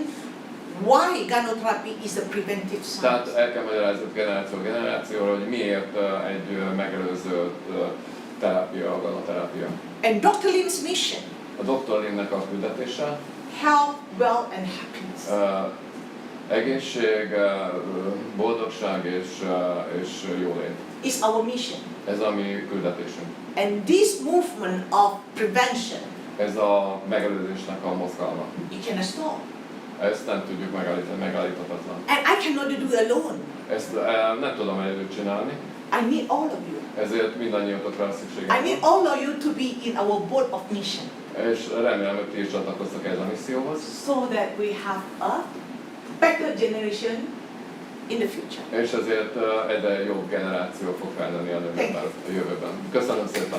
Speaker 1: why gynotherapy is a preventive
Speaker 2: tehát
Speaker 1: science.
Speaker 2: el kell magyarázzuk generációra, hogy miért egy megelőző terápia, a ganoterápia.
Speaker 1: And Dr. Lim's mission,
Speaker 2: A Dr. Limnek a küldetése
Speaker 1: health, wealth and happiness.
Speaker 2: Egészség, boldogság és jólét.
Speaker 1: Is our mission.
Speaker 2: Ez a mi küldetésünk.
Speaker 1: And this movement of prevention,
Speaker 2: Ez a megelőzésnek a mozgalma.
Speaker 1: you cannot stop.
Speaker 2: Ezt nem tudjuk megállíthatatlan.
Speaker 1: And I cannot do it alone.
Speaker 2: Ezt nem tudom egyedül csinálni,
Speaker 1: I need all of you.
Speaker 2: ezért mindannyiatokra szükségem
Speaker 1: I need
Speaker 2: van.
Speaker 1: all of you to be in our boat of mission
Speaker 2: És remélem, hogy ti is csatlakoztok ez a misszióhoz.
Speaker 1: so that we have a better generation in the future.
Speaker 2: És ezért egyre jobb generáció fog felnőni a jövőben. Köszönöm szépen!